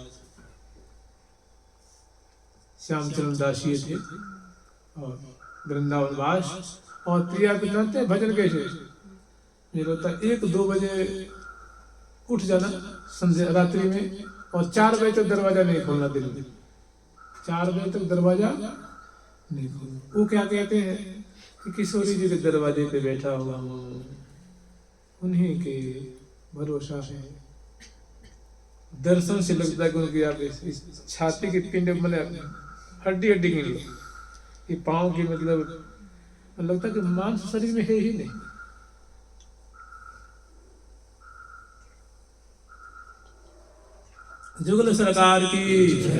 श्यामचरण दासी थे और वृंदावन वास, और प्रिया पिता थे। भजन कैसे मेरा होता, 1-2 बजे उठ जाना संध्या रात्रि में, और 4 बजे तक दरवाजा नहीं खोलना, दिन में 4 बजे तक दरवाजा नहीं खोलना। वो क्या कहते हैं कि किशोरी जी के दरवाजे पे बैठा हुआ हूँ, उन्हीं के भरोसा है। दर्शन से लगता है कि उनकी आप इस छाती की पिंड मतलब हड्डी गिन लो, ये पाँव की मतलब लगता है कि मांस शरीर में है ही नहीं। जुगल सरकार की,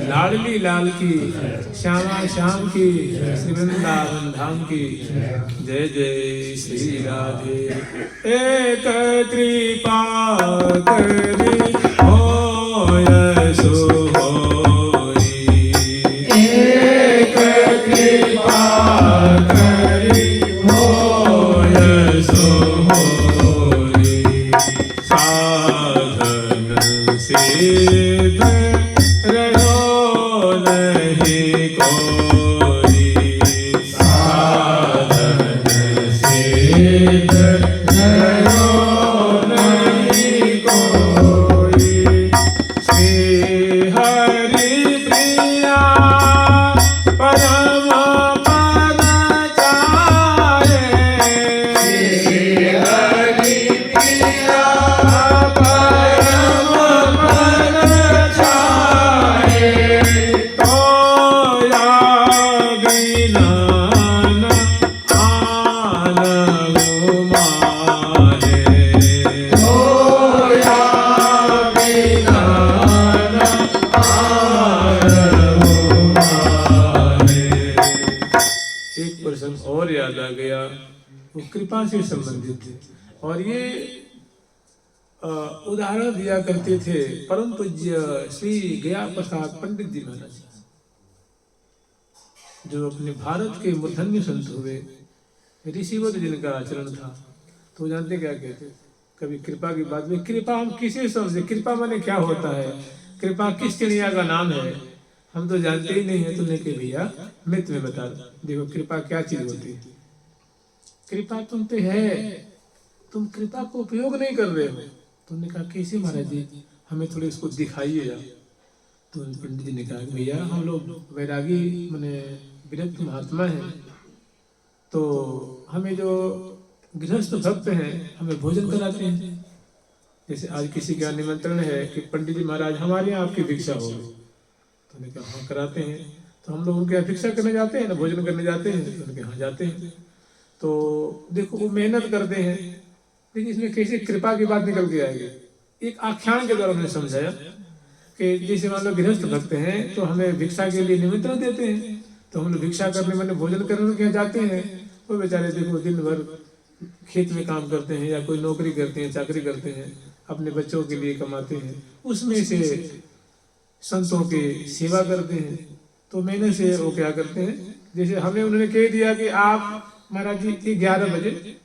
लाडली लाल की, श्यामा श्याम की, श्री वृंदावन धाम की जय जय श्री राधे। एक कृपा करी होय सो होई, एक कृपा करी होय सो होई, साधन से कृपा से संबंधित थे। और ये उदाहरण दिया करते थे परम पूज्य श्री गया प्रसाद पंडित जी महाराज, जो अपने भारत के मूर्धन्य संत हुए, ऋषिवत जिनका आचरण था। तो जानते क्या कहते, कभी कृपा की बात में, कृपा हम किसे समझे, कृपा माने क्या होता है, कृपा किस चिड़िया का नाम है, हम तो जानते ही नहीं है। तुमने के भैया मैं तुम्हें बता देखो कृपा क्या चीज होती है। कृपा तुम पे है, तुम कृपा को उपयोग नहीं कर रहे हो। तुमने कहा कैसे महाराज जी, हमें थोड़े इसको दिखाइएगा। तो पंडित जी ने कहा भैया हम लोग वैरागी माने विरक्त महात्मा हैं, तो हमें जो गृहस्थ भक्त हैं हमें भोजन कराते हैं। जैसे आज किसी का निमंत्रण है कि पंडित जी महाराज हमारे यहाँ आपकी भिक्षा हो, तो उन्होंने कहा हाँ कराते हैं। तो हम लोग उनके यहाँ भिक्षा करने जाते हैं ना, भोजन करने जाते हैं, तो उनके यहाँ जाते हैं। तो देखो वो मेहनत करते हैं, लेकिन इसमें कैसे कृपा की बात निकल के आएगी। एक आख्यान के द्वारा उन्होंने समझाया कि जैसे मान लो गृहस्थ भक्त हैं तो हमें भिक्षा के लिए निमंत्रण देते हैं, तो हम लोग भिक्षा करने मैंने भोजन करने के यहाँ जाते हैं। वो बेचारे देखो दिन भर खेत में काम करते हैं या कोई नौकरी करते हैं, चाकरी करते हैं, अपने बच्चों के लिए कमाते हैं, उसमें से संतों की सेवा करते हैं। तो मैंने से वो क्या करते हैं, जैसे हमें उन्होंने कह दिया कि आप महाराज जी 11 बजे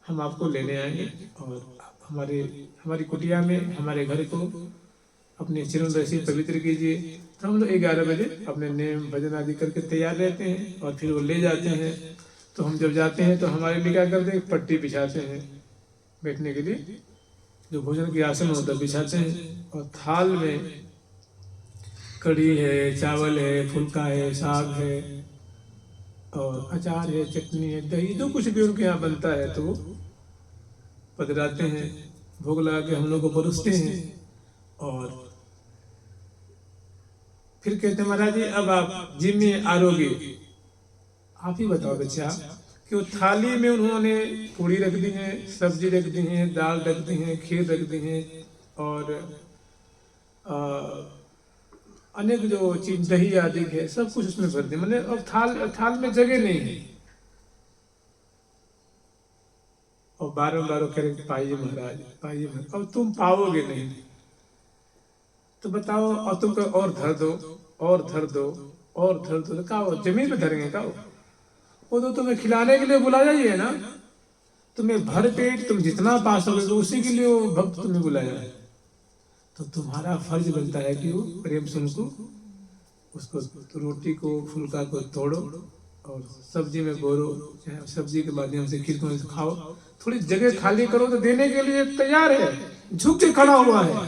हम आपको लेने आएंगे और हमारी कुटिया में हमारे घर को अपने चिरंद से पवित्र कीजिए। तो हम लोग 11 बजे अपने नेम भजन आदि करके तैयार रहते हैं और फिर वो ले जाते हैं। तो हम जब जाते हैं तो हमारे लिए क्या करते हैं, पट्टी बिछाते हैं बैठने के लिए, जो भोजन की आसन होता है बिछाते हैं, और थाल में कढ़ी है, चावल है, फुल्का है, साग है और अचार है, चटनी है, दही, जो कुछ भी उनके यहाँ बनता है तो वो पधराते हैं, भोग लगा के हम लोग को परोसते हैं। और फिर कहते हैं महाराज जी अब आप जिम्मे आरोगे, आप ही बताओ बच्चा कि वो थाली में उन्होंने पूड़ी रख दी है, सब्जी रख दी है, दाल रख दी है, खीर रख दी है और अनेक जो चीज दही आदि है सब कुछ उसमें भर दी। मैंने अब थाल में जगह नहीं है। और बारम्बार कह रहे पाइए महाराज पाइए महाराज, अब तुम पाओगे नहीं तो बताओ, और तुम कहो और धर दो और धर दो और धर दो, कहा जमीन पे धरेंगे कहा, वो तो तुम्हें खिलाने के लिए बुलाया ही है ना, तुम्हें भर पेट तुम जितना पा सकोगे तो उसी के लिए वो भक्त तुम्हें बुलाया है। तो तुम्हारा फर्ज बनता है कि वो प्रेम से उसको रोटी को फुल्का को तोड़ो और सब्जी में बोरो, चाहे सब्जी के माध्यम से खीर को खाओ, थोड़ी जगह खाली करो तो देने के लिए तैयार है, झुक के खड़ा हुआ है।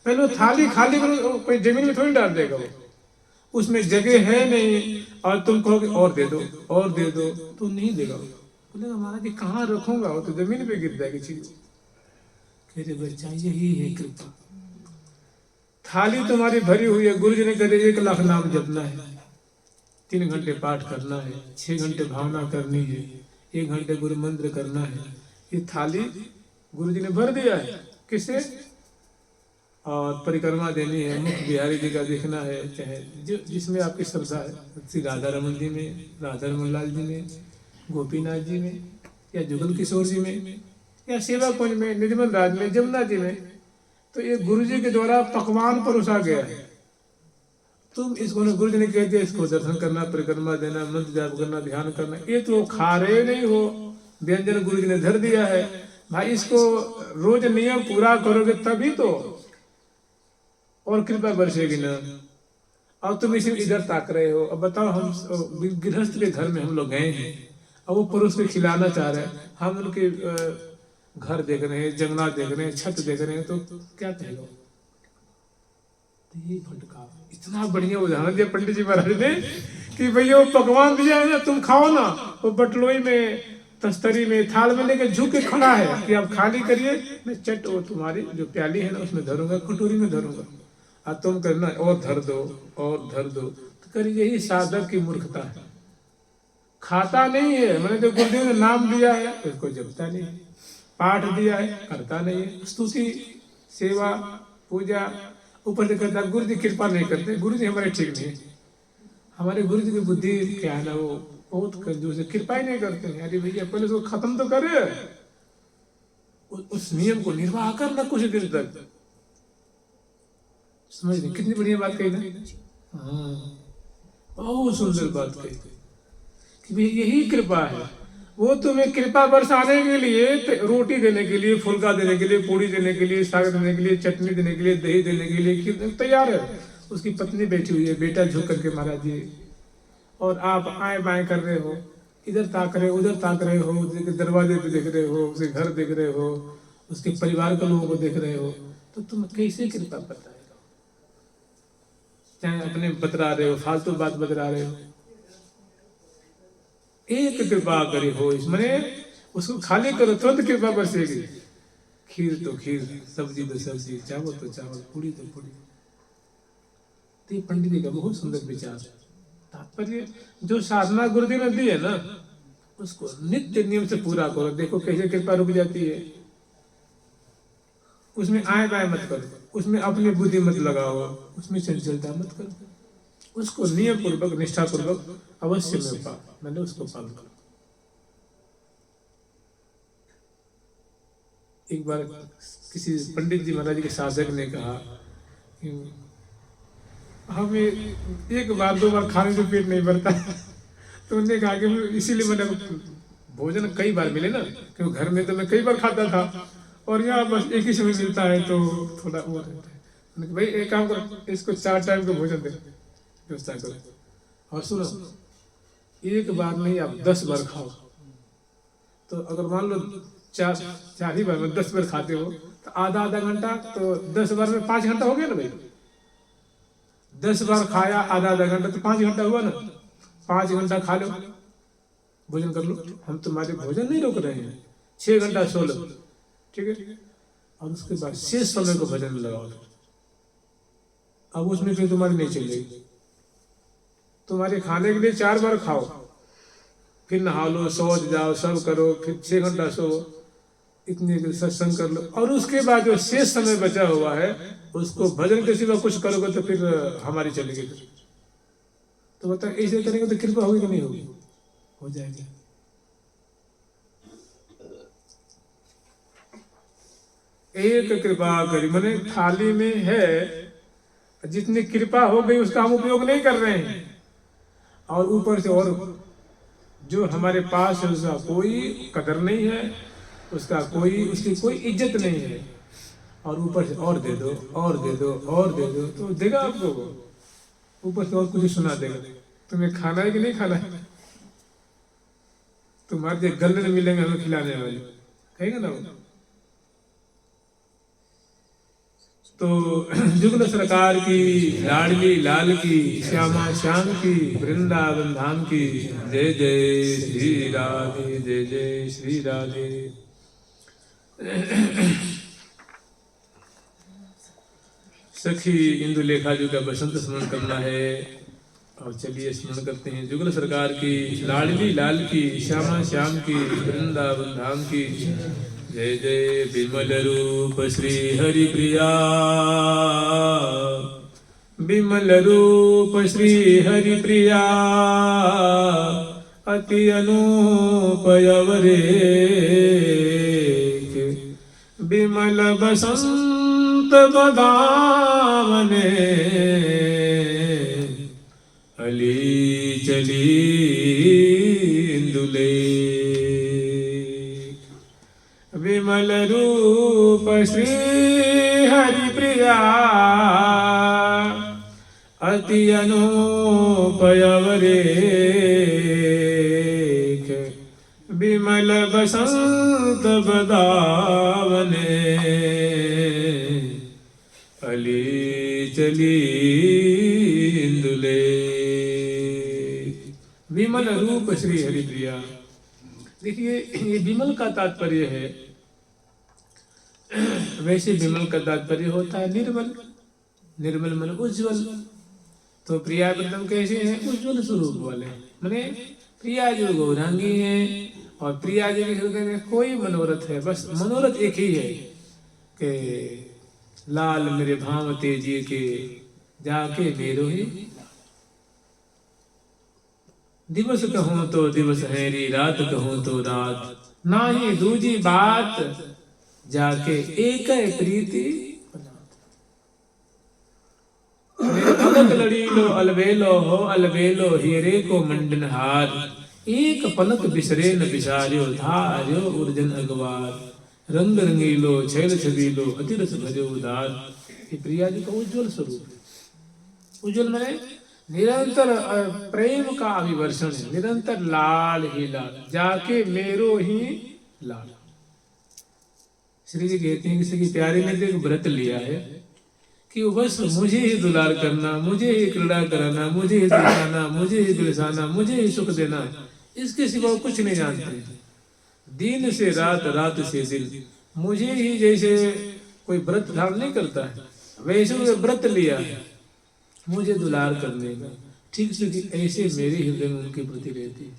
पहले थाली खाली करो, कोई जमीन में थोड़ी डाल देगा वो, उसमें जगह है नहीं और तुम कहोगे और दे दो और दे दो तो नहीं देगा। बोलेगा महाराज कहाँ रखूंगा, वो तो जमीन पे गिर जाएगी चीज। कह रहे बच्चा यही है कृपा, थाली तुम्हारी भरी हुई है, गुरु जी ने कहे 1 लाख नाम जपना है, 3 घंटे पाठ करना है, 6 घंटे भावना करनी है, 1 घंटे गुरु मंत्र करना है। ये थाली गुरु जी ने भर दिया है किससे, और परिक्रमा देनी है, मुख बिहारी जी का देखना है, चाहे जिसमें आपकी श्रद्धा है, श्री राधा रमन जी में, राधा रमन लाल जी में, गोपीनाथ जी में, या जुगल किशोर जी में, या सेवा कुंज में, निर्मल राज में, जमुना जी में। तो ये गुरु जी के द्वारा पकवान परोसा गया है। तुम इसको गुरु जी ने कह दिया इसको दर्शन करना, परिक्रमा देना, मंत्र जाप करना, ध्यान करना, ये तो खा रहे नहीं हो, व्यंजन गुरु जी ने धर दिया है भाई, इसको रोज नियम पूरा करोगे तभी तो और कृपा बरसेगी ना। और तुम इसे इधर ताक रहे हो। अब बताओ हम गृहस्थ के घर में हम लोग गए हैं, अब वो परोस के खिलाना चाह रहे हैं, हम उनके घर देख रहे हैं, जंगला देख रहे हैं, छत देख रहे हैं, तो क्या कहेगा। तो ये भटका इतना बढ़िया उदाहरण दिया पंडित जी महाराज ने कि भैया वो पकवान दिया है ना, तुम खाओ ना, वो बटलोई में, तस्तरी में, थाल में लेके झुक के खड़ा है कि आप खाली करिए, मैं चट वो तुम्हारी जो प्याली है ना उसमें धरूंगा, कटोरी में धरूंगा, और तुम करना और धर दो और धर दो। तो कर यही साधक की मूर्खता है, खाता नहीं है, मैंने तो गुरुदेव ने नाम दिया है उसको जपता नहीं है, पाठ दिया है करता नहीं है, स्तुति सेवा पूजा ऊपर से करता, गुरु जी कृपा नहीं करते, गुरु जी हमारे ठीक नहीं है, हमारे गुरु जी की बुद्धि क्या है ना वो बहुत कंजूस है, कृपा ही नहीं करते हैं। अरे भैया पहले उसको खत्म तो करे, उस नियम को निर्वाह करना कुछ दिन तक, समझ रहे कितनी बढ़िया बात कही ना। हाँ बहुत सुंदर बात कही कि भाई यही कृपा है, वो तुम्हें कृपा बरसाने के लिए, रोटी देने के लिए, फुल्का देने के लिए, पूड़ी देने के लिए, साग देने के लिए, चटनी देने के लिए, दही देने के लिए तैयार है। उसकी पत्नी बैठी हुई है, बेटा झुक करके महाराज जी, और आप आए बाएं कर रहे हो, इधर ताक रहे हो, उधर ताक रहे हो, उसके दरवाजे पे देख रहे हो, उसके घर देख रहे हो, उसके परिवार के लोगों को देख रहे हो, तो तुम कैसे कृपा बताएगा। चाहे अपने बतरा रहे हो, फालतू बात बतरा रहे हो, एक कृपा करे हो इसमें, उसको खाली करो तुरंत कृपा बरसेगी। खीर तो खीर, सब्जी तो सब्जी, चावल तो चावल, पूड़ी तो पूड़ी। तो पंडित जी का बहुत सुंदर विचार, तात्पर्य जो साधना गुरुदेव ने दी है ना, उसको नित्य नियम से पूरा करो। देखो कैसे कृपा रुक जाती है। उसमें आए बाएं मत करो, उसमें अपनी बुद्धि मत लगाओ, उसमें चंचलता मत करो। उसको नियम पूर्वक निष्ठा पूर्वक अवश्य में मैंने उसको पालन करो। एक बार किसी पंडित जी महाराज के साधक ने कहा कि हमें एक बार दो बार खाने से पेट नहीं भरता। तो उन्होंने कहा कि इसीलिए मैंने भोजन कई बार मिले ना, क्योंकि घर में तो मैं कई बार खाता था और यहाँ बस एक ही समय मिलता है तो थोड़ा वो रहता है। भाई एक काम करो, इसको 4 टाइम का भोजन दे व्यवस्था करो। और सुनो, एक बार नहीं आप 10 बार खाओ। तो अगर मान लो 4 ही बार में 10 बार खाते हो तो आधा घंटा, तो 10 बार में 5 घंटा हो गया ना भाई। 10 बार खाया आधा घंटा तो 5 घंटा हुआ ना। 5 घंटा खा लो, भोजन कर लो। हम तुम्हारे भोजन नहीं रोक रहे हैं, 6 घंटा सो लो, ठीक है। और उसके बाद शेष समय को भजन में लगाओ। अब उसमें फिर तुम्हारी नहीं चलेगी। तुम्हारे खाने के लिए 4 बार खाओ, फिर नहा लो, सो जाओ, सब करो, फिर 6 घंटा सो, इतने सत्संग कर लो। और उसके बाद जो शेष समय बचा हुआ है उसको भजन के सिवा कुछ करोगे तो फिर हमारी चलेगी। तो बताओ ऐसे करेंगे तो कृपा होगी कि नहीं होगी? हो जाएगी। एक कृपा करी मैंने थाली में है, जितनी कृपा हो गई उसका हम उपयोग नहीं कर रहे हैं। और ऊपर से और जो हमारे पास है उसका कोई कदर नहीं है, उसकी कोई इज्जत नहीं है। और ऊपर से और दे दो, और दे दो, और दे दो, तो देगा आपको। ऊपर से और कुछ सुना देगा। तुम्हें खाना है कि नहीं खाना है? तुम्हारे गले में मिलेंगे हमें खिलाने वाले, कहेगा ना वो। तो जुगल सरकार की, लाडली लाल की, श्यामा श्याम की, वृंदावन धाम की। जय जय श्री राधे, जय जय श्री राधे। सखी इंदुलेखा जी का बसंत स्मरण करना है। और चलिए स्मरण करते हैं। जुगल सरकार की, लाडली लाल की, श्यामा श्याम की, वृंदावन धाम की। जय जय विमल रूप श्री हरि प्रिया, विमल रूप श्री हरि प्रिया, अति अनुपयवरे, विमल बसंत बदावने, अली चली इंदुले। विमल रूप श्री हरि प्रिया, अति अनुपयवरे, विमल बसंत बदावने, अली चली इंदुले। विमल रूप श्री हरि प्रिया। देखिए ये विमल का तात्पर्य है, वैसे विमल का तात्पर्य होता है निर्मल। निर्मल मन उज्जवल। तो प्रिया वृंदम कैसे हैं? उज्जवल स्वरूप वाले। माने प्रिया जो गौरांगी है और प्रिया जी के हृदय में कोई मनोरथ है, बस मनोरथ एक ही है कि लाल मेरे भावते जी के जाके मेरो ही। दिवस कहूं तो दिवस हैरी, रात कहूं तो रात, ना ही दूजी बात, जाके एक प्रीति। अलग लड़ी लो अलबेलो हो, अलबेलो हीरे को मंडन हार, एक पलक बिसरे न बिसार्यो, धार्यो उर्जन अगवार, रंग रंगीलो छैल छबीलो, अतिरस भजो उदार। ये प्रिया जी का उज्जवल स्वरूप। उज्जवल माने निरंतर प्रेम का अभिवर्षण है, निरंतर लाल ही लाल, जाके मेरो ही लाल। श्री जी कहते हैं किसी की प्यारी ने तो एक व्रत लिया है कि बस मुझे ही दुलार करना, मुझे ही क्रीड़ा कराना, मुझे ही दिलाना, मुझे ही दिलसाना, मुझे ही सुख देना, इसके सिवा कुछ नहीं जानते। दिन से रात, रात से दिन, मुझे ही जैसे कोई व्रत धारण नहीं करता है वैसे वो व्रत लिया है मुझे दुलार करने का। ठीक से ऐसे मेरे हृदय में उनके प्रति रहती है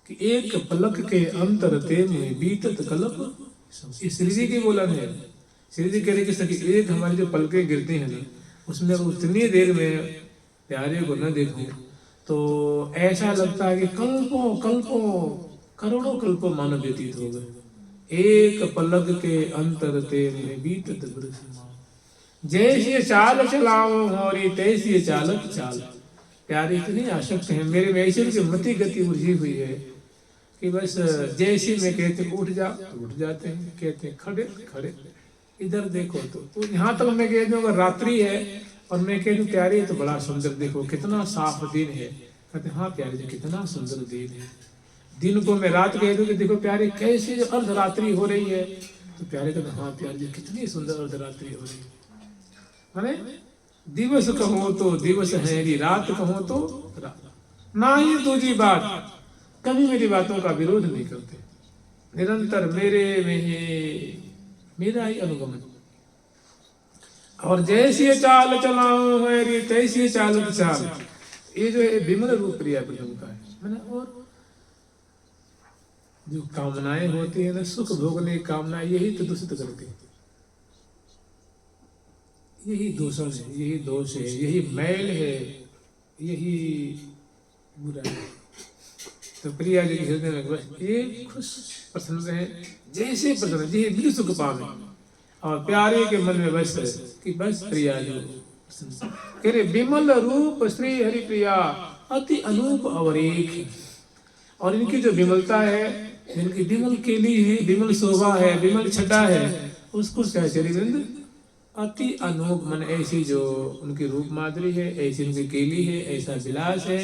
कि एक पलक के अंतर ते में बीतत कल्प। ये श्री जी की बोलन है। श्री जी कह रहे कि सखी एक हमारी जो पलकें गिरती हैं ना, उसमें उतनी देर में प्यारे को न देखूं तो ऐसा लगता है कि कल्पों कल्पों करोड़ों कल्पों मानव व्यतीत हो गए। एक पलक के अंतर ते में बीतत बरस। जैसी चाल चलाओ हमारी तैसी चालत चाल। प्यारे इतनी आसक्त हैं मेरे में, ऐसे की मति गति उलझी हुई है कि बस जैसे मैं कहते उठ जा तो उठ जाते हैं, कहते खड़े खड़े, इधर देखो तो यहाँ तक मैं कह दूँ अगर रात्रि है और मैं कह दूँ प्यारे तो बड़ा सुंदर देखो कितना साफ दिन है, कहते हाँ प्यारे जी कितना सुंदर दिन है। दिन को मैं रात कह दूँ कि देखो प्यारे कैसे अर्धरात्रि हो रही है, तो प्यारे कहते हाँ प्यारे जी कितनी सुंदर अर्धरात्रि हो रही है। माने दिवस कहो तो दिवस है, रात कहो तो रात। ना ही दूसरी बात, कभी मेरी बातों का विरोध नहीं करते, निरंतर मेरे में ही मेरा ही अनुगमन। और जैसी चाल चलाओ मेरी तैसी चाल चाल। ये जो है विमल रूप प्रिया प्रियम का है। मैंने और जो कामनाएं होती है ना, सुख भोगने की कामना, यही तो दूषित करती है, यही दूषण है, यही दोष है, यही मैल है, यही बुरा है। तो प्रिया जी के हृदय में बस ये खुश प्रसन्न रहे, जैसे प्रसन्न जैसे दिल सुख पावे, और प्यारे के मन में बस कि बस प्रिया जी कह रहे विमल रूप श्री हरि प्रिया अति अनूप अवरेख। और इनकी जो विमलता है, इनकी विमल केली है, विमल शोभा है, विमल छटा है, उसको सहचरिवृंद अति अनूप मन, ऐसी जो उनकी रूप माधुरी है, ऐसी उनकी केली है, ऐसा विलास है,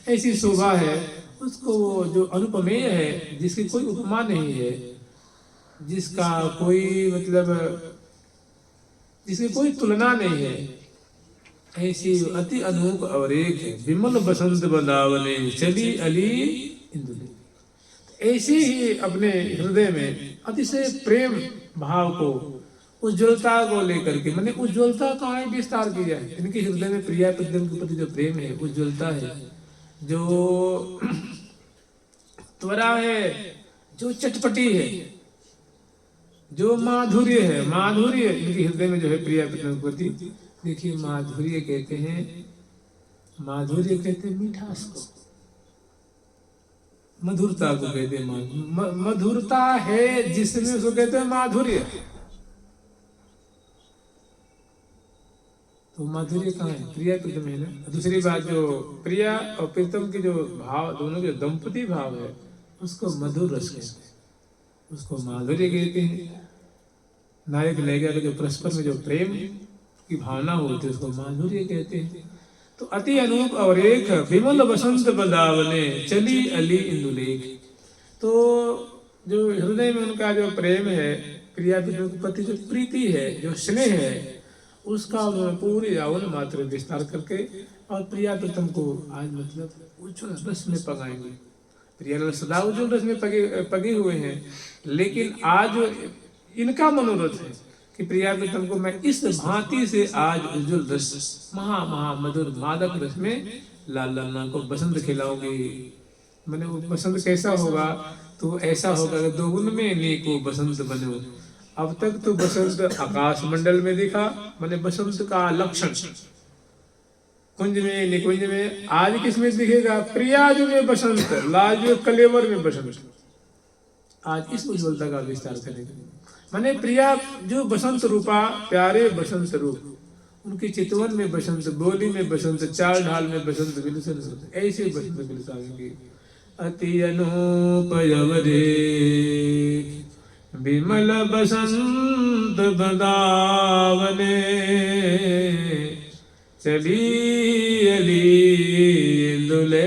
ऐसी शोभा है, उसको जो अनुपमेय है, जिसकी कोई उपमा नहीं है, जिसका कोई मतलब जिसकी कोई तुलना नहीं है, ऐसी अति अनूप अवरेख है। विमल बसंत बदावने चली अली इंदुले। ऐसे ही अपने हृदय में अतिशय प्रेम भाव को, उज्ज्वलता को लेकर के, मैंने उज्ज्वलता का है विस्तार किया है। इनके हृदय में प्रिया प्रियम के प्रति जो प्रेम है, उज्ज्वलता है, जो त्वरा है, जो चटपटी है, जो माधुर्य है, माधुर्य इनके हृदय में जो है प्रिया प्रियम के प्रति। देखिए माधुर्य कहते हैं, माधुर्य कहते हैं मिठास को, मधुरता को कहते हैं मधुरता है जिसमें उसको कहते हैं माधुर्य। तो माधुर्य कहाँ है? प्रिया प्रीतम है ना। दूसरी बात जो प्रिया और प्रीतम की जो भाव, दोनों के दंपति भाव है, उसको मधुर रस कहते हैं, उसको माधुर्य कहते हैं। नायक नायिका के जो परस्पर में जो प्रेम की भावना होती है, उसको माधुर्य कहते हैं। तो अति अनूप अवरेख विमल बसंत बदावने चली अली इंदुलेख। तो जो हृदय में उनका जो प्रेम है, प्रिया के प्रति जो प्रीति है, जो स्नेह है, उसका उन्होंने पूरी यौवन मात्र विस्तार करके और प्रिया प्रीतम को आज मतलब उज्ज्वल रस में पगाएंगे। प्रिया सदा उज्ज्वल रस में पगे हुए हैं, लेकिन आज इनका मनोरथ है कि प्रिया प्रीतम को मैं इस भांति से आज उज्ज्वल रस, महा महा मधुर मादक रस में लाल लालना को बसंत खिलाऊंगी। मैंने वो बसंत कैसा होगा? तो ऐसा होगा कि दोगुन में नीको बसंत बनो। अब तक तो बसंत आकाश मंडल में दिखा, मैंने बसंत का लक्षण कुंज में निकुंज में, आज किसमें दिखेगा? प्रियाज में बसंत, लाज कलेवर में बसंत। आज इस उज्ज्वलता का विस्तार करेंगे। मैंने प्रिया जो बसंत रूपा, प्यारे बसंत रूप, उनकी चितवन में बसंत, बोली में बसंत, चाल ढाल में बसंत विलसन, ऐसे बसंत विलसाएंगे। अति अनूप अवरेख विमल बसंत बदावने चली अली दुले।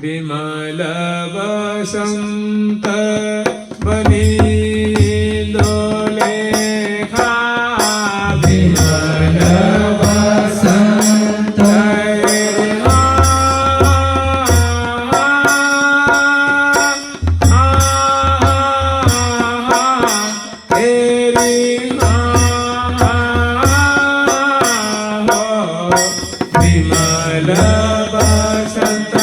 विमल बसंत बनी दोले खा, विमल बसंत विमल बसंत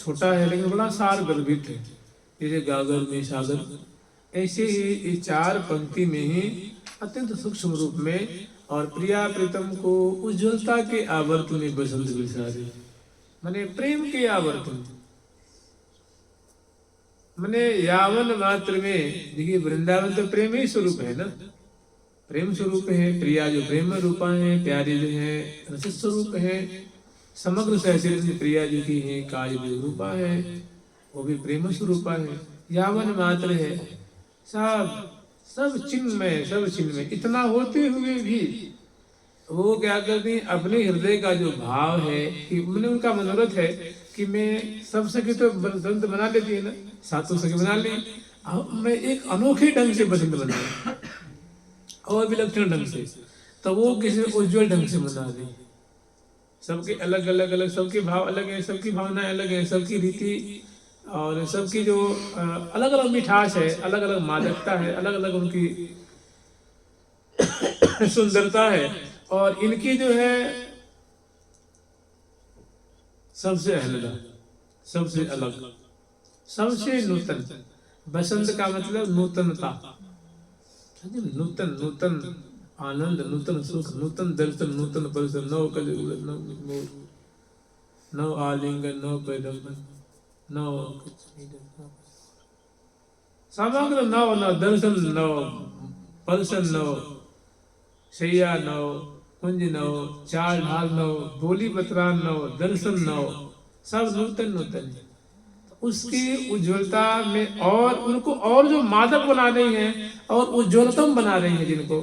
छोटा है लेकिन बड़ा सार गर्भित है, जैसे गागर में सागर, ऐसे ही इस चार पंक्ति में ही अत्यंत सूक्ष्म रूप में और प्रिया प्रीतम को उज्ज्वलता के आवर्त में बसंत बिसारे, माने प्रेम के आवर्तन, माने यावन मात्र में। देखिए वृंदावन तो प्रेम ही स्वरूप है ना, प्रेम स्वरूप है। प्रिया जो प्रेम रूपा है, प्यारी जो है रस स्वरूप है। समग्र सहचर्य प्रिया जी की है, काज रूपा है, वो भी प्रेम स्वरूपा है। यावन मात्र है, सब चिन्मय, सब चिन्मय। इतना होते हुए भी वो क्या करती हैं, अपने हृदय का जो भाव है कि मैंने उनका मनोरथ है कि मैं सब सखी तो बसंत बना लेती है ना, सातों सखी बना ली, अब मैं एक अनोखे ढंग से बसंत बना और विलक्षण ढंग से, तो वो किसी उज्जवल ढंग से बना दी। सबके अलग अलग सबके भाव अलग है, सबकी भावनाएं अलग है, सबकी रीति और सबकी जो अलग अलग मिठास है, अलग अलग मादकता है, अलग अलग उनकी सुंदरता है। और इनकी जो है सबसे अलग, सबसे अलग, सबसे नूतन। बसंत का मतलब नूतनता, नूतन, नूतन आनंद, नूतन सुख, नूतन दर्शन, नूतन परिसर, नव कल, नव आलिंगन, नव पैदम्बन, नव समग्र नव, नव दर्शन, नव पलसन, नव शैया, नव कुंज, नव चाल ढाल, नव बोली बतरान, नव दर्शन, नव सब नूतन नूतन है। उसकी उज्ज्वलता में और उनको और जो मादक बना रही हैं और उज्ज्वलतम बना रही हैं, जिनको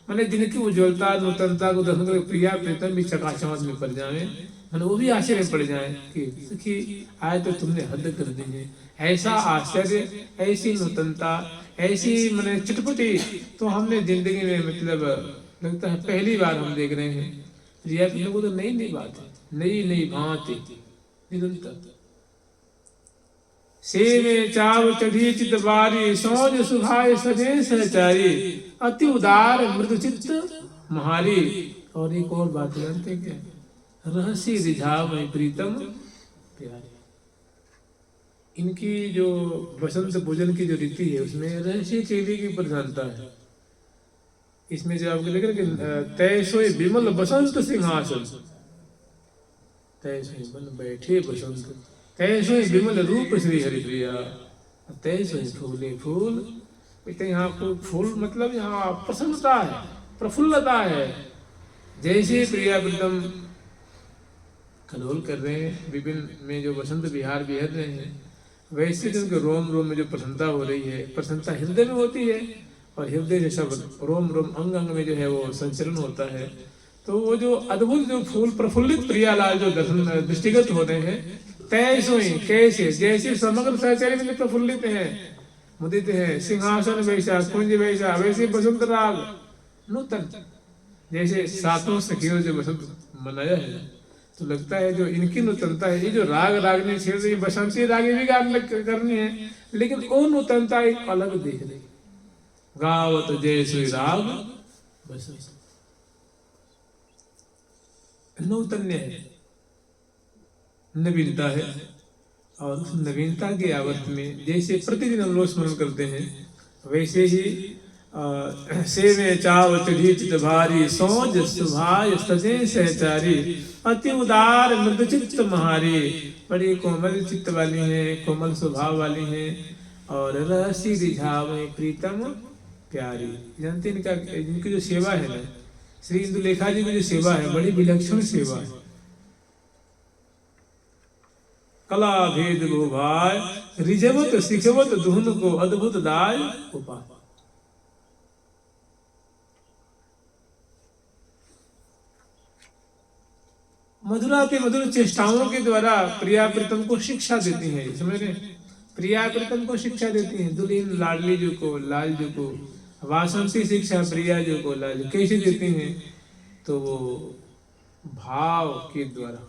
मैंने जिनकी उज्ज्वलता नूतनता को दर्शन कर प्रिया प्रीतम भी चकाचौंध में पड़ जाए, मैंने वो भी आश्चर्य पड़ जाए कि सखी आए तो तुमने हद कर दी है। ऐसा आश्चर्य, ऐसी नूतनता, ऐसी मैंने चटपटी तो हमने जिंदगी में मतलब लगता है पहली बार हम देख रहे हैं। प्रिया प्रीतम को तो नई नई बात है, नई नई भांति निरंतर से में चाव चढ़ी चित बारी, सौज सुभाए सजे सहचारी, अति उदार मृदु चित्त महारी। और एक और बात जानते क्या, रहस्य रिझाव प्रीतम प्यारी। इनकी जो बसंत भोजन की जो रीति है उसमें रहस्य चेली की प्रधानता है। इसमें जो आपको लेकर तय सोए विमल बसंत सिंहासन, तय सोए बन बैठे बसंत, तय सोए विमल रूप श्री हरिप्रिया, तय सोए फूले फूल। यहाँ फूल मतलब यहाँ प्रसन्नता है, प्रफुल्लता है। जैसे प्रिया प्रीतम कलोल कर रहे हैं विभिन्न में जो बसंत विहार बिहर रहे हैं, वैसे जो उनके रोम रोम में जो प्रसन्नता हो रही है, प्रसन्नता हृदय में होती है और हृदय से सब रोम रोम अंग अंग में जो है वो संचलन होता है। तो वो जो अद्भुत जो फूल प्रफुल्लित प्रियालाल जो दर्शन दृष्टिगत हो रहे हैं, तैसोई कैसे जैसे समग्र सहचर्य में प्रफुल्लित हैं, मुदित हैं, सिंहासन वैसा, कुंज वैसा, वैसे बसंत राग नूतन। जैसे सातों सखियों जो बसंत मनाया है, तो लगता है जो इनकी नूतनता है, ये जो राग रागनी छेड़ रही बसंती रागी भी गान करनी है, लेकिन वो नूतनता एक अलग दिख रही। गावत जैसे राग बसंत नूतन्य है, नवीनता है। और उस नवीनता की आवर्त में जैसे प्रतिदिन हम लोग स्मरण करते हैं, वैसे ही से में चाव चढ़ी चित भारी, सौज सुभाय सजे सहचारी, अति उदार मृदु चित्त महारी। बड़ी कोमल चित्त वाली हैं, कोमल स्वभाव वाली हैं और रहसी रिझाव प्रीतम प्यारी। जानते इनका इनकी जो सेवा है ना, श्री इंदुलेखा जी की जो सेवा है, बड़ी विलक्षण सेवा है। कला भेद भाई रिझवत सिखवत दुहन को अद्भुत दाय उपाय। मधुराति मधुर चेष्टाओं के द्वारा प्रिया प्रीतम को शिक्षा देती हैं। समझ रहे, प्रिया प्रीतम को शिक्षा देती हैं। दुल्हीन लाडली जी को, लाल जी को वासंती शिक्षा प्रिया जी को लाल जी कैसे देती हैं, तो वो भाव के द्वारा,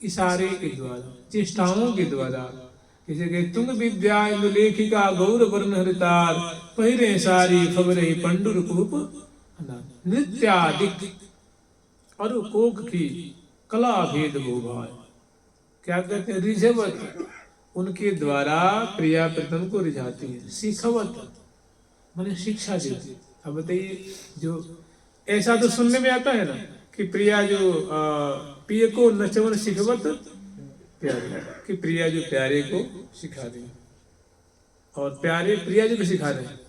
इशारे के द्वारा, चेष्टाओं के द्वारा। जैसे कि तुंग विद्या इंदुलेखिका गौर वर्ण हरितार, पहिरे सारी खबरे पंडुर कूप नृत्यादिक और कोक की कला भेद भाई। क्या कहते हैं, रिझवत, उनके द्वारा प्रिया प्रीतम को रिझाती है। सिखवत मैंने शिक्षा देती। अब बताइए, जो ऐसा तो सुनने में आता है ना कि प्रिया जो प्रिय को नचवन सिखवत प्यारे, कि प्रिया जो प्यारे को सिखा रही और प्यारे प्रिया जी को सिखा रहे हैं।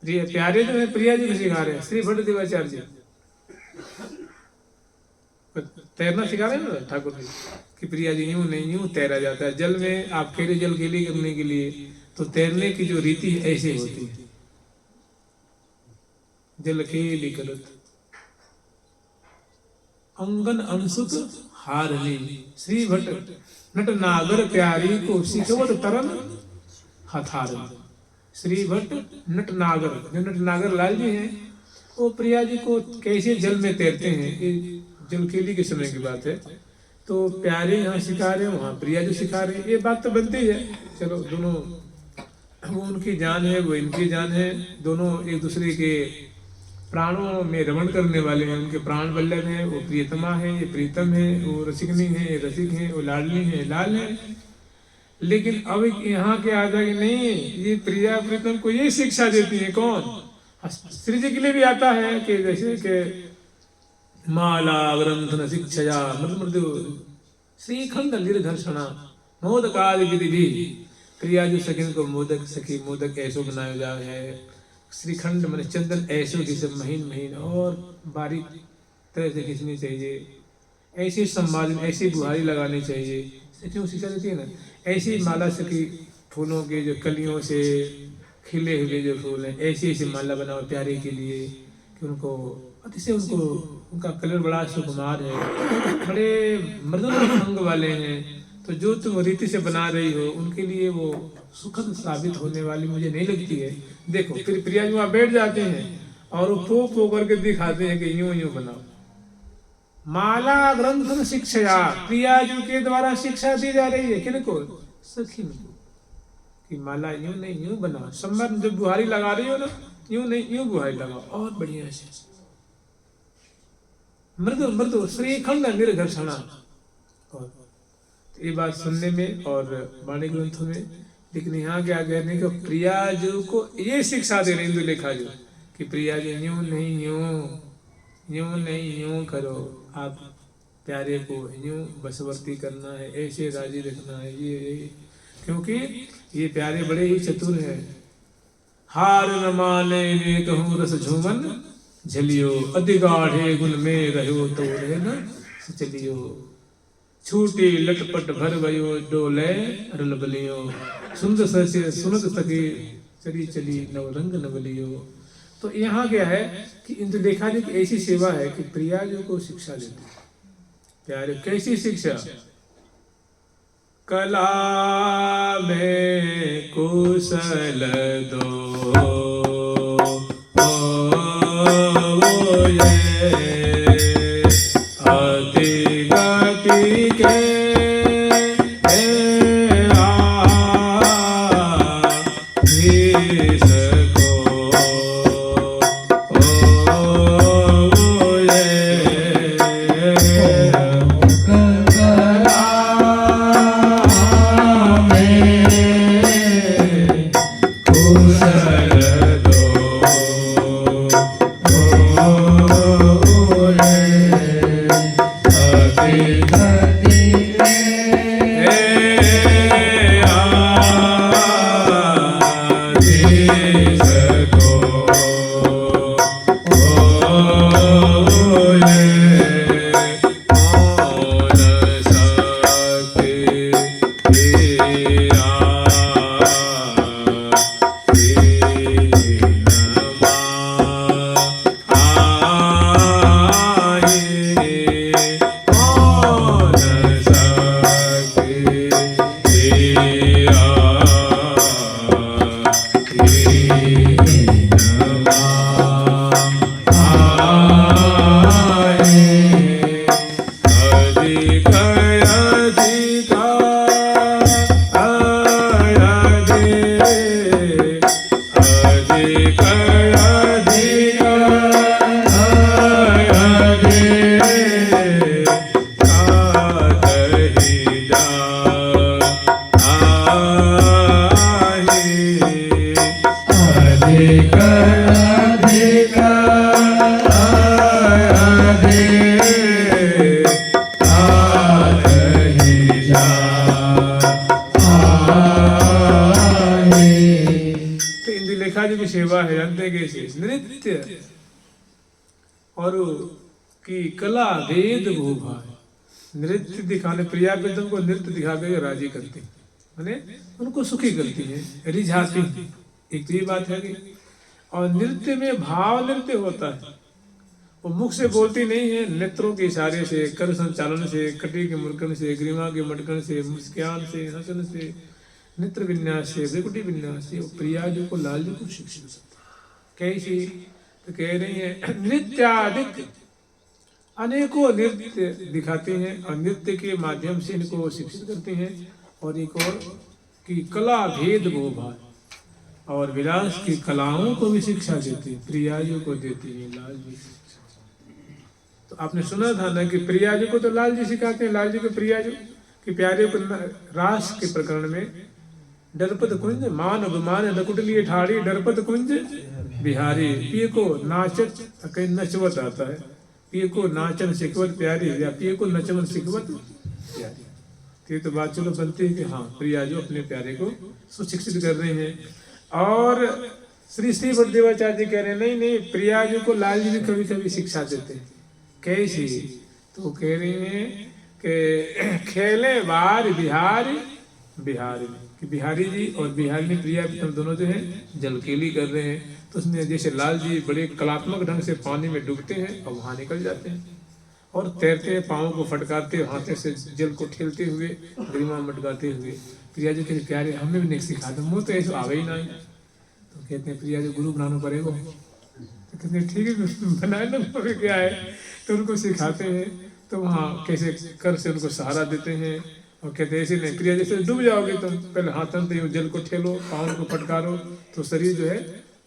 प्यारे जो है प्रिया जी को सिखा रहे हैं। श्री भट्ट देवाचार्य जी तैरना सिखा रहे हैं ना ठाकुर जी, कि प्रिया जी यूं नहीं यूं तैरा जाता है जल में। आप खेले जल खेली करने के लिए तो तैरने की जो रीति है ऐसे होती है, जल खेली करत अंगन अंशुक हारनी। श्री भट्ट नट नागर प्यारी को सिखवत तरन हथारन। श्री भट्ट नट नागर, जो नट नागर लाल जी हैं, वो प्रिया जी को कैसे जल में तैरते हैं। ये जल खेली के समय की बात है। तो प्यारे यहाँ सिखा रहे हैं, वहाँ प्रिया जो सिखा रहे हैं, ये बात तो बनती है। चलो दोनों, वो उनकी जान है, वो इनकी जान है, दोनों एक दूसरे के प्राणों में रमण करने वाले हैं, उनके प्राण वल्लभ हैं, वो प्रियतमा है, ये प्रीतम है, वो रसिकनी है, ये रसिक है, वो लाडली है, लाल है। लेकिन अब यहाँ के आ जाएंगे, नहीं, ये प्रिया प्रीतम को ये शिक्षा देती है कौन? श्री जी के लिए भी आता है कि जैसे कि माला ग्रंथन शिक्षया मृदु श्रीखंड निर्घर्षणा मोदकादि विधि भी। प्रिया जो सखिन को मोदक, सखी मोदक ऐसो बनाया जाए है, श्रीखंड मन चंदन ऐसो की सब महीन महीन और बारीक तरह से खींचनी चाहिए, ऐसी संवादन, ऐसी बुहारी लगानी चाहिए। सखियों शिक्षा देती है ना, ऐसी माला सखी फूलों के जो कलियों से खिले हुए जो फूल हैं, ऐसी ऐसी माला बनाओ प्यारे के लिए कि उनको अतिशय, उनको उनका कलर बड़ा सुकुमार है, बड़े मृदुल अंग वाले हैं। तो जो तुम रीति से बना रही हो उनके लिए वो सुखद साबित होने वाली मुझे नहीं लगती है। देखो फिर प्रिया जी वहाँ बैठ जाते हैं और वो पो करके दिखाते हैं कि यूं यूं बनाओ। माला ग्रंथन शिक्षया, प्रिया जी के द्वारा शिक्षा दी जा रही है किनको? सखी को, कि माला यूं नहीं यूं बनाओ। सम्मत जब बुहारी लगा रही हो ना, यूं नहीं यूं बुहारी लगाओ और बढ़िया से मृदु मृदु श्रीखंड निर्घर्षणा। और ये बात सुनने में और वाणी ग्रंथों में, लेकिन यहाँ के आगे नहीं कि प्रिया जी को ये शिक्षा दे रहे इंदु लेखा जो कि प्रिया जी यूं नहीं यूं नहीं यूं करो, आप प्यारे को यूं बसवर्ती करना है, ऐसे राजी रखना है, ये क्योंकि ये प्यारे बड़े ही चतुर है। हार न माने ने कहूँ रस झूमन झलियो, अधिगाढ़े गुण में रहो तो रहना चलियो, छूटे लटपट भर भयो डोले रल बलियो, सुंदर से सुनत सके चली चली नवरंग नवलियो। तो यहाँ क्या है कि इन देखा जी की ऐसी सेवा है कि प्रिया जी को शिक्षा देती है प्यारे। कैसी शिक्षा? कला में कुशल दो अति गति के नृत्य और की कला वेद भूभा है। नृत्य दिखाने, प्रिया प्रीतम को नृत्य दिखा के राजी करती, माने उनको सुखी करती है, रिझाती। एक तो ये बात है कि और नृत्य में भाव नृत्य होता है, वो मुख से बोलती नहीं है, नेत्रों के इशारे से, कर संचालन से, कटी के मुड़कन से, ग्रीवा के मटकन से, मुस्कान से, हसन से, नेत्र विन्यास से, विकुटी विन्यास से, प्रिया जी को लाल जी को शिक्षित। कैसी? तो कह रही है नृत्यादिक अनेकों नृत्य दिखाते हैं और नृत्य के माध्यम से इनको शिक्षित करते हैं। और एक और कि कला भेद गोभार और विलास की कलाओं को भी शिक्षा देती है, प्रियाजू को देती है लाल जी। तो आपने सुना था ना कि प्रियाजू को तो लाल जी सिखाते हैं, लाल जी को प्रियाजू कि प्यारे को रास के प्रकरण में डरपत कुंज मान अभिमान नकुटली ठाड़ी डरपत कुंज बिहारी पिय को नाचत कहीं नचवत आता है, पिय को नाचन सिखवत प्यारी या पिय को नचवन सिखवत प्यारी। ये तो बात चलो बनती है कि हाँ प्रियाजू अपने प्यारे को सुशिक्षित कर रहे हैं। और श्री श्री भट्टदेवाचार्य जी कह रहे हैं नहीं प्रियाजू को लाल जी भी कभी कभी शिक्षा देते हैं। कैसी? तो कह रहे हैं कि खेले बार बिहारी बिहारी कि बिहारी जी और बिहारी प्रिया तुम दोनों जो है जलकेली कर रहे हैं। तो उसमें जैसे लाल जी बड़े कलात्मक ढंग से पानी में डूबते हैं और वहां निकल जाते हैं और तैरते हैं, पाँव को फटकारते हाथों से जल को ठेलते हुए गरिमा मटकाते हुए। प्रिया जी कहते प्यारे हमें भी नहीं सिखा दो, मुँह तो ऐसे आवे ही नहीं। तो कहते हैं प्रिया जी गुरु बनाना पड़ेगा। तो कहते हैं ठीक है बनाए लो, क्या है। तो उनको सिखाते हैं, तो वहाँ कैसे कर से उनको सहारा देते हैं और कहते हैं ऐसे नहीं प्रिया जैसे डूब जाओगे तुम, पहले हाथों से जल को ठेलो, पाँव को फटकारो तो शरीर जो है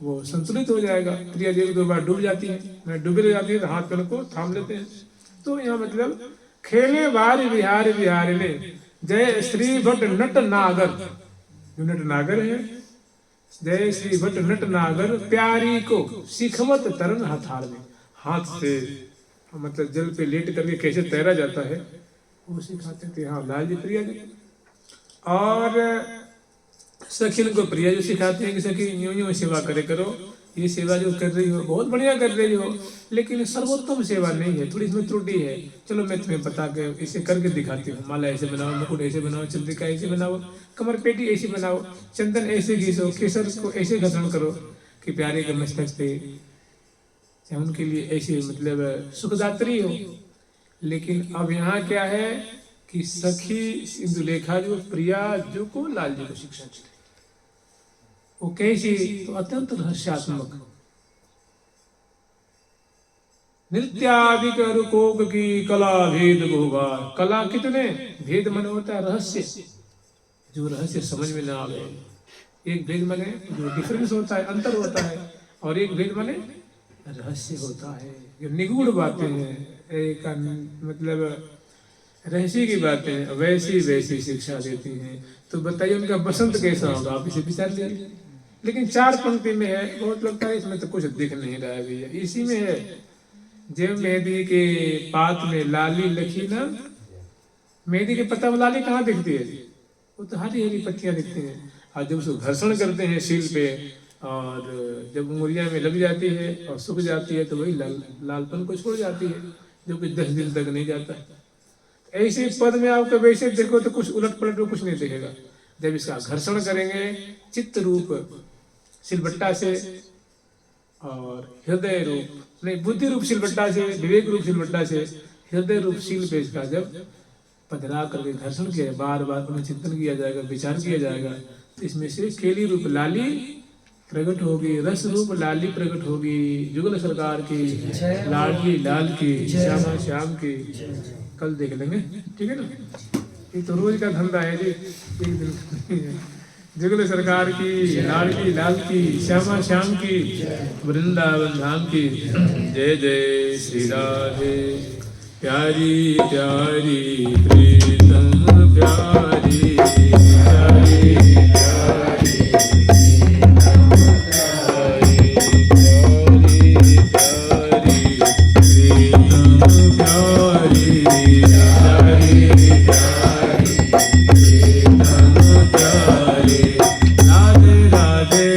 वो संतुलित हो जाएगा। प्रिया जी 2 बार डूब जाती है, डूबे जाती है तो हाथ पैर को थाम लेते हैं। तो यहाँ मतलब खेले बार बिहार बिहार ने जय श्री भट्ट नट नागर, जो नट नागर है, जय श्री भट्ट नट नागर प्यारी को सिखवत तरन हथार में, हाथ से मतलब जल पे लेट करके कैसे तैरा जाता है वो सिखाते थे। हाँ लाल जी प्रिया जी। और सखिन को प्रिया जी सिखाते हैं कि सखी यूं यूं सेवा करे करो, ये सेवा जो कर रही हो बहुत बढ़िया कर रही हो, लेकिन सर्वोत्तम सेवा नहीं है, थोड़ी इसमें त्रुटि है। चलो मैं तुम्हें बता के इसे करके दिखाती हूँ। माला ऐसे बनाओ, मुकुट ऐसे बनाओ, चंद्रिका ऐसे बनाओ, कमर पेटी ऐसे बनाओ, चंदन ऐसे घिसो, केसर को ऐसे घसण करो कि प्यारे के मस्तक पे उनके लिए ऐसे मतलब सुखदात्री हो। लेकिन अब यहाँ क्या है कि सखी इंदुलेखा जो प्रिया जो को लाल जी को शिक्षा दी, वो कैसी? तो अत्यंत रहस्यात्मक नृत्यादिक रुकोक की कला भेद गोबार। कला कितने भेद मन होता है रहस्य, जो रहस्य समझ में ना आवे। एक भेद माने जो डिफरेंस होता है, अंतर होता है, और एक भेद माने रहस्य होता है, जो निगूढ़ बातें हैं, एक मतलब रहस्य की बातें वैसी वैसी शिक्षा देती हैं। तो बताइए उनका बसंत कैसा होगा, आप इसे विचार लीजिए। लेकिन 4 पंक्ति में है, बहुत लगता है इसमें तो कुछ दिख नहीं रहा है भैया। इसी में है जब मेहंदी के पात में लाली लखी ना, मेहंदी के पत्ता में लाली कहाँ दिखती है? वो तो हरी हरी पत्तियां दिखती हैं। और जब उसको घर्षण करते हैं सील पे और जब उंगलियां में लग जाती है और सूख जाती है तो वही लालपन को छोड़ जाती है, जो कि 10 दिन तक नहीं जाता। ऐसे पद में आप कभी ऐसे देखो तो कुछ उलट पलट में कुछ नहीं दिखेगा। जब इसका घर्षण करेंगे चित्त रूप सिलबट्टा से और हृदय रूप नहीं बुद्धि रूप सिलबट्टा से, विवेक रूप सिलबट्टा से हृदय रूप सील पे इसका जब पधरा करके घर्षण किया, बार बार उन्हें चिंतन किया जाएगा, विचार किया जाएगा, तो इसमें से केली रूप लाली प्रकट होगी, रस रूप लाली प्रकट होगी। जुगल सरकार की, लाडली लाल की, श्यामा श्याम की। कल देख लेंगे, ठीक है ना। ये तो रोज का धंधा है जी, एक दिन। जुगल सरकार की, लाडली लाल की, श्यामा श्याम की, वृंदावन धाम की। जय जय श्री राधे। प्यारी प्यारी प्रीतम प्यारी प्यारी प्यारी राधे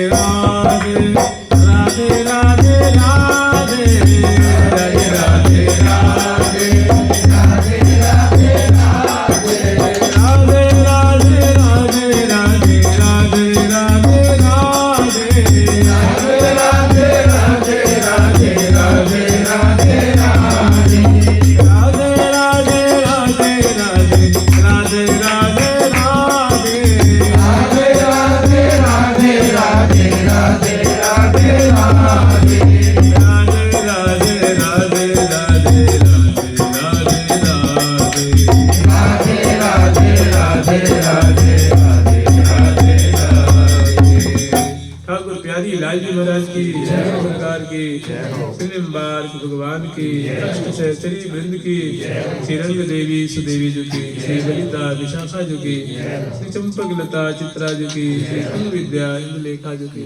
बिहारी लाल जी महाराज की, सरकार की, श्री निम्बार्क भगवान की, अष्ट सहचरी वृंद की, श्री रंग देवी सुदेवी जी की, श्री ललिता विशाखा जी की, श्री चंपक लता चित्रा जी की, श्री कुल विद्या इंदुलेखा जी की।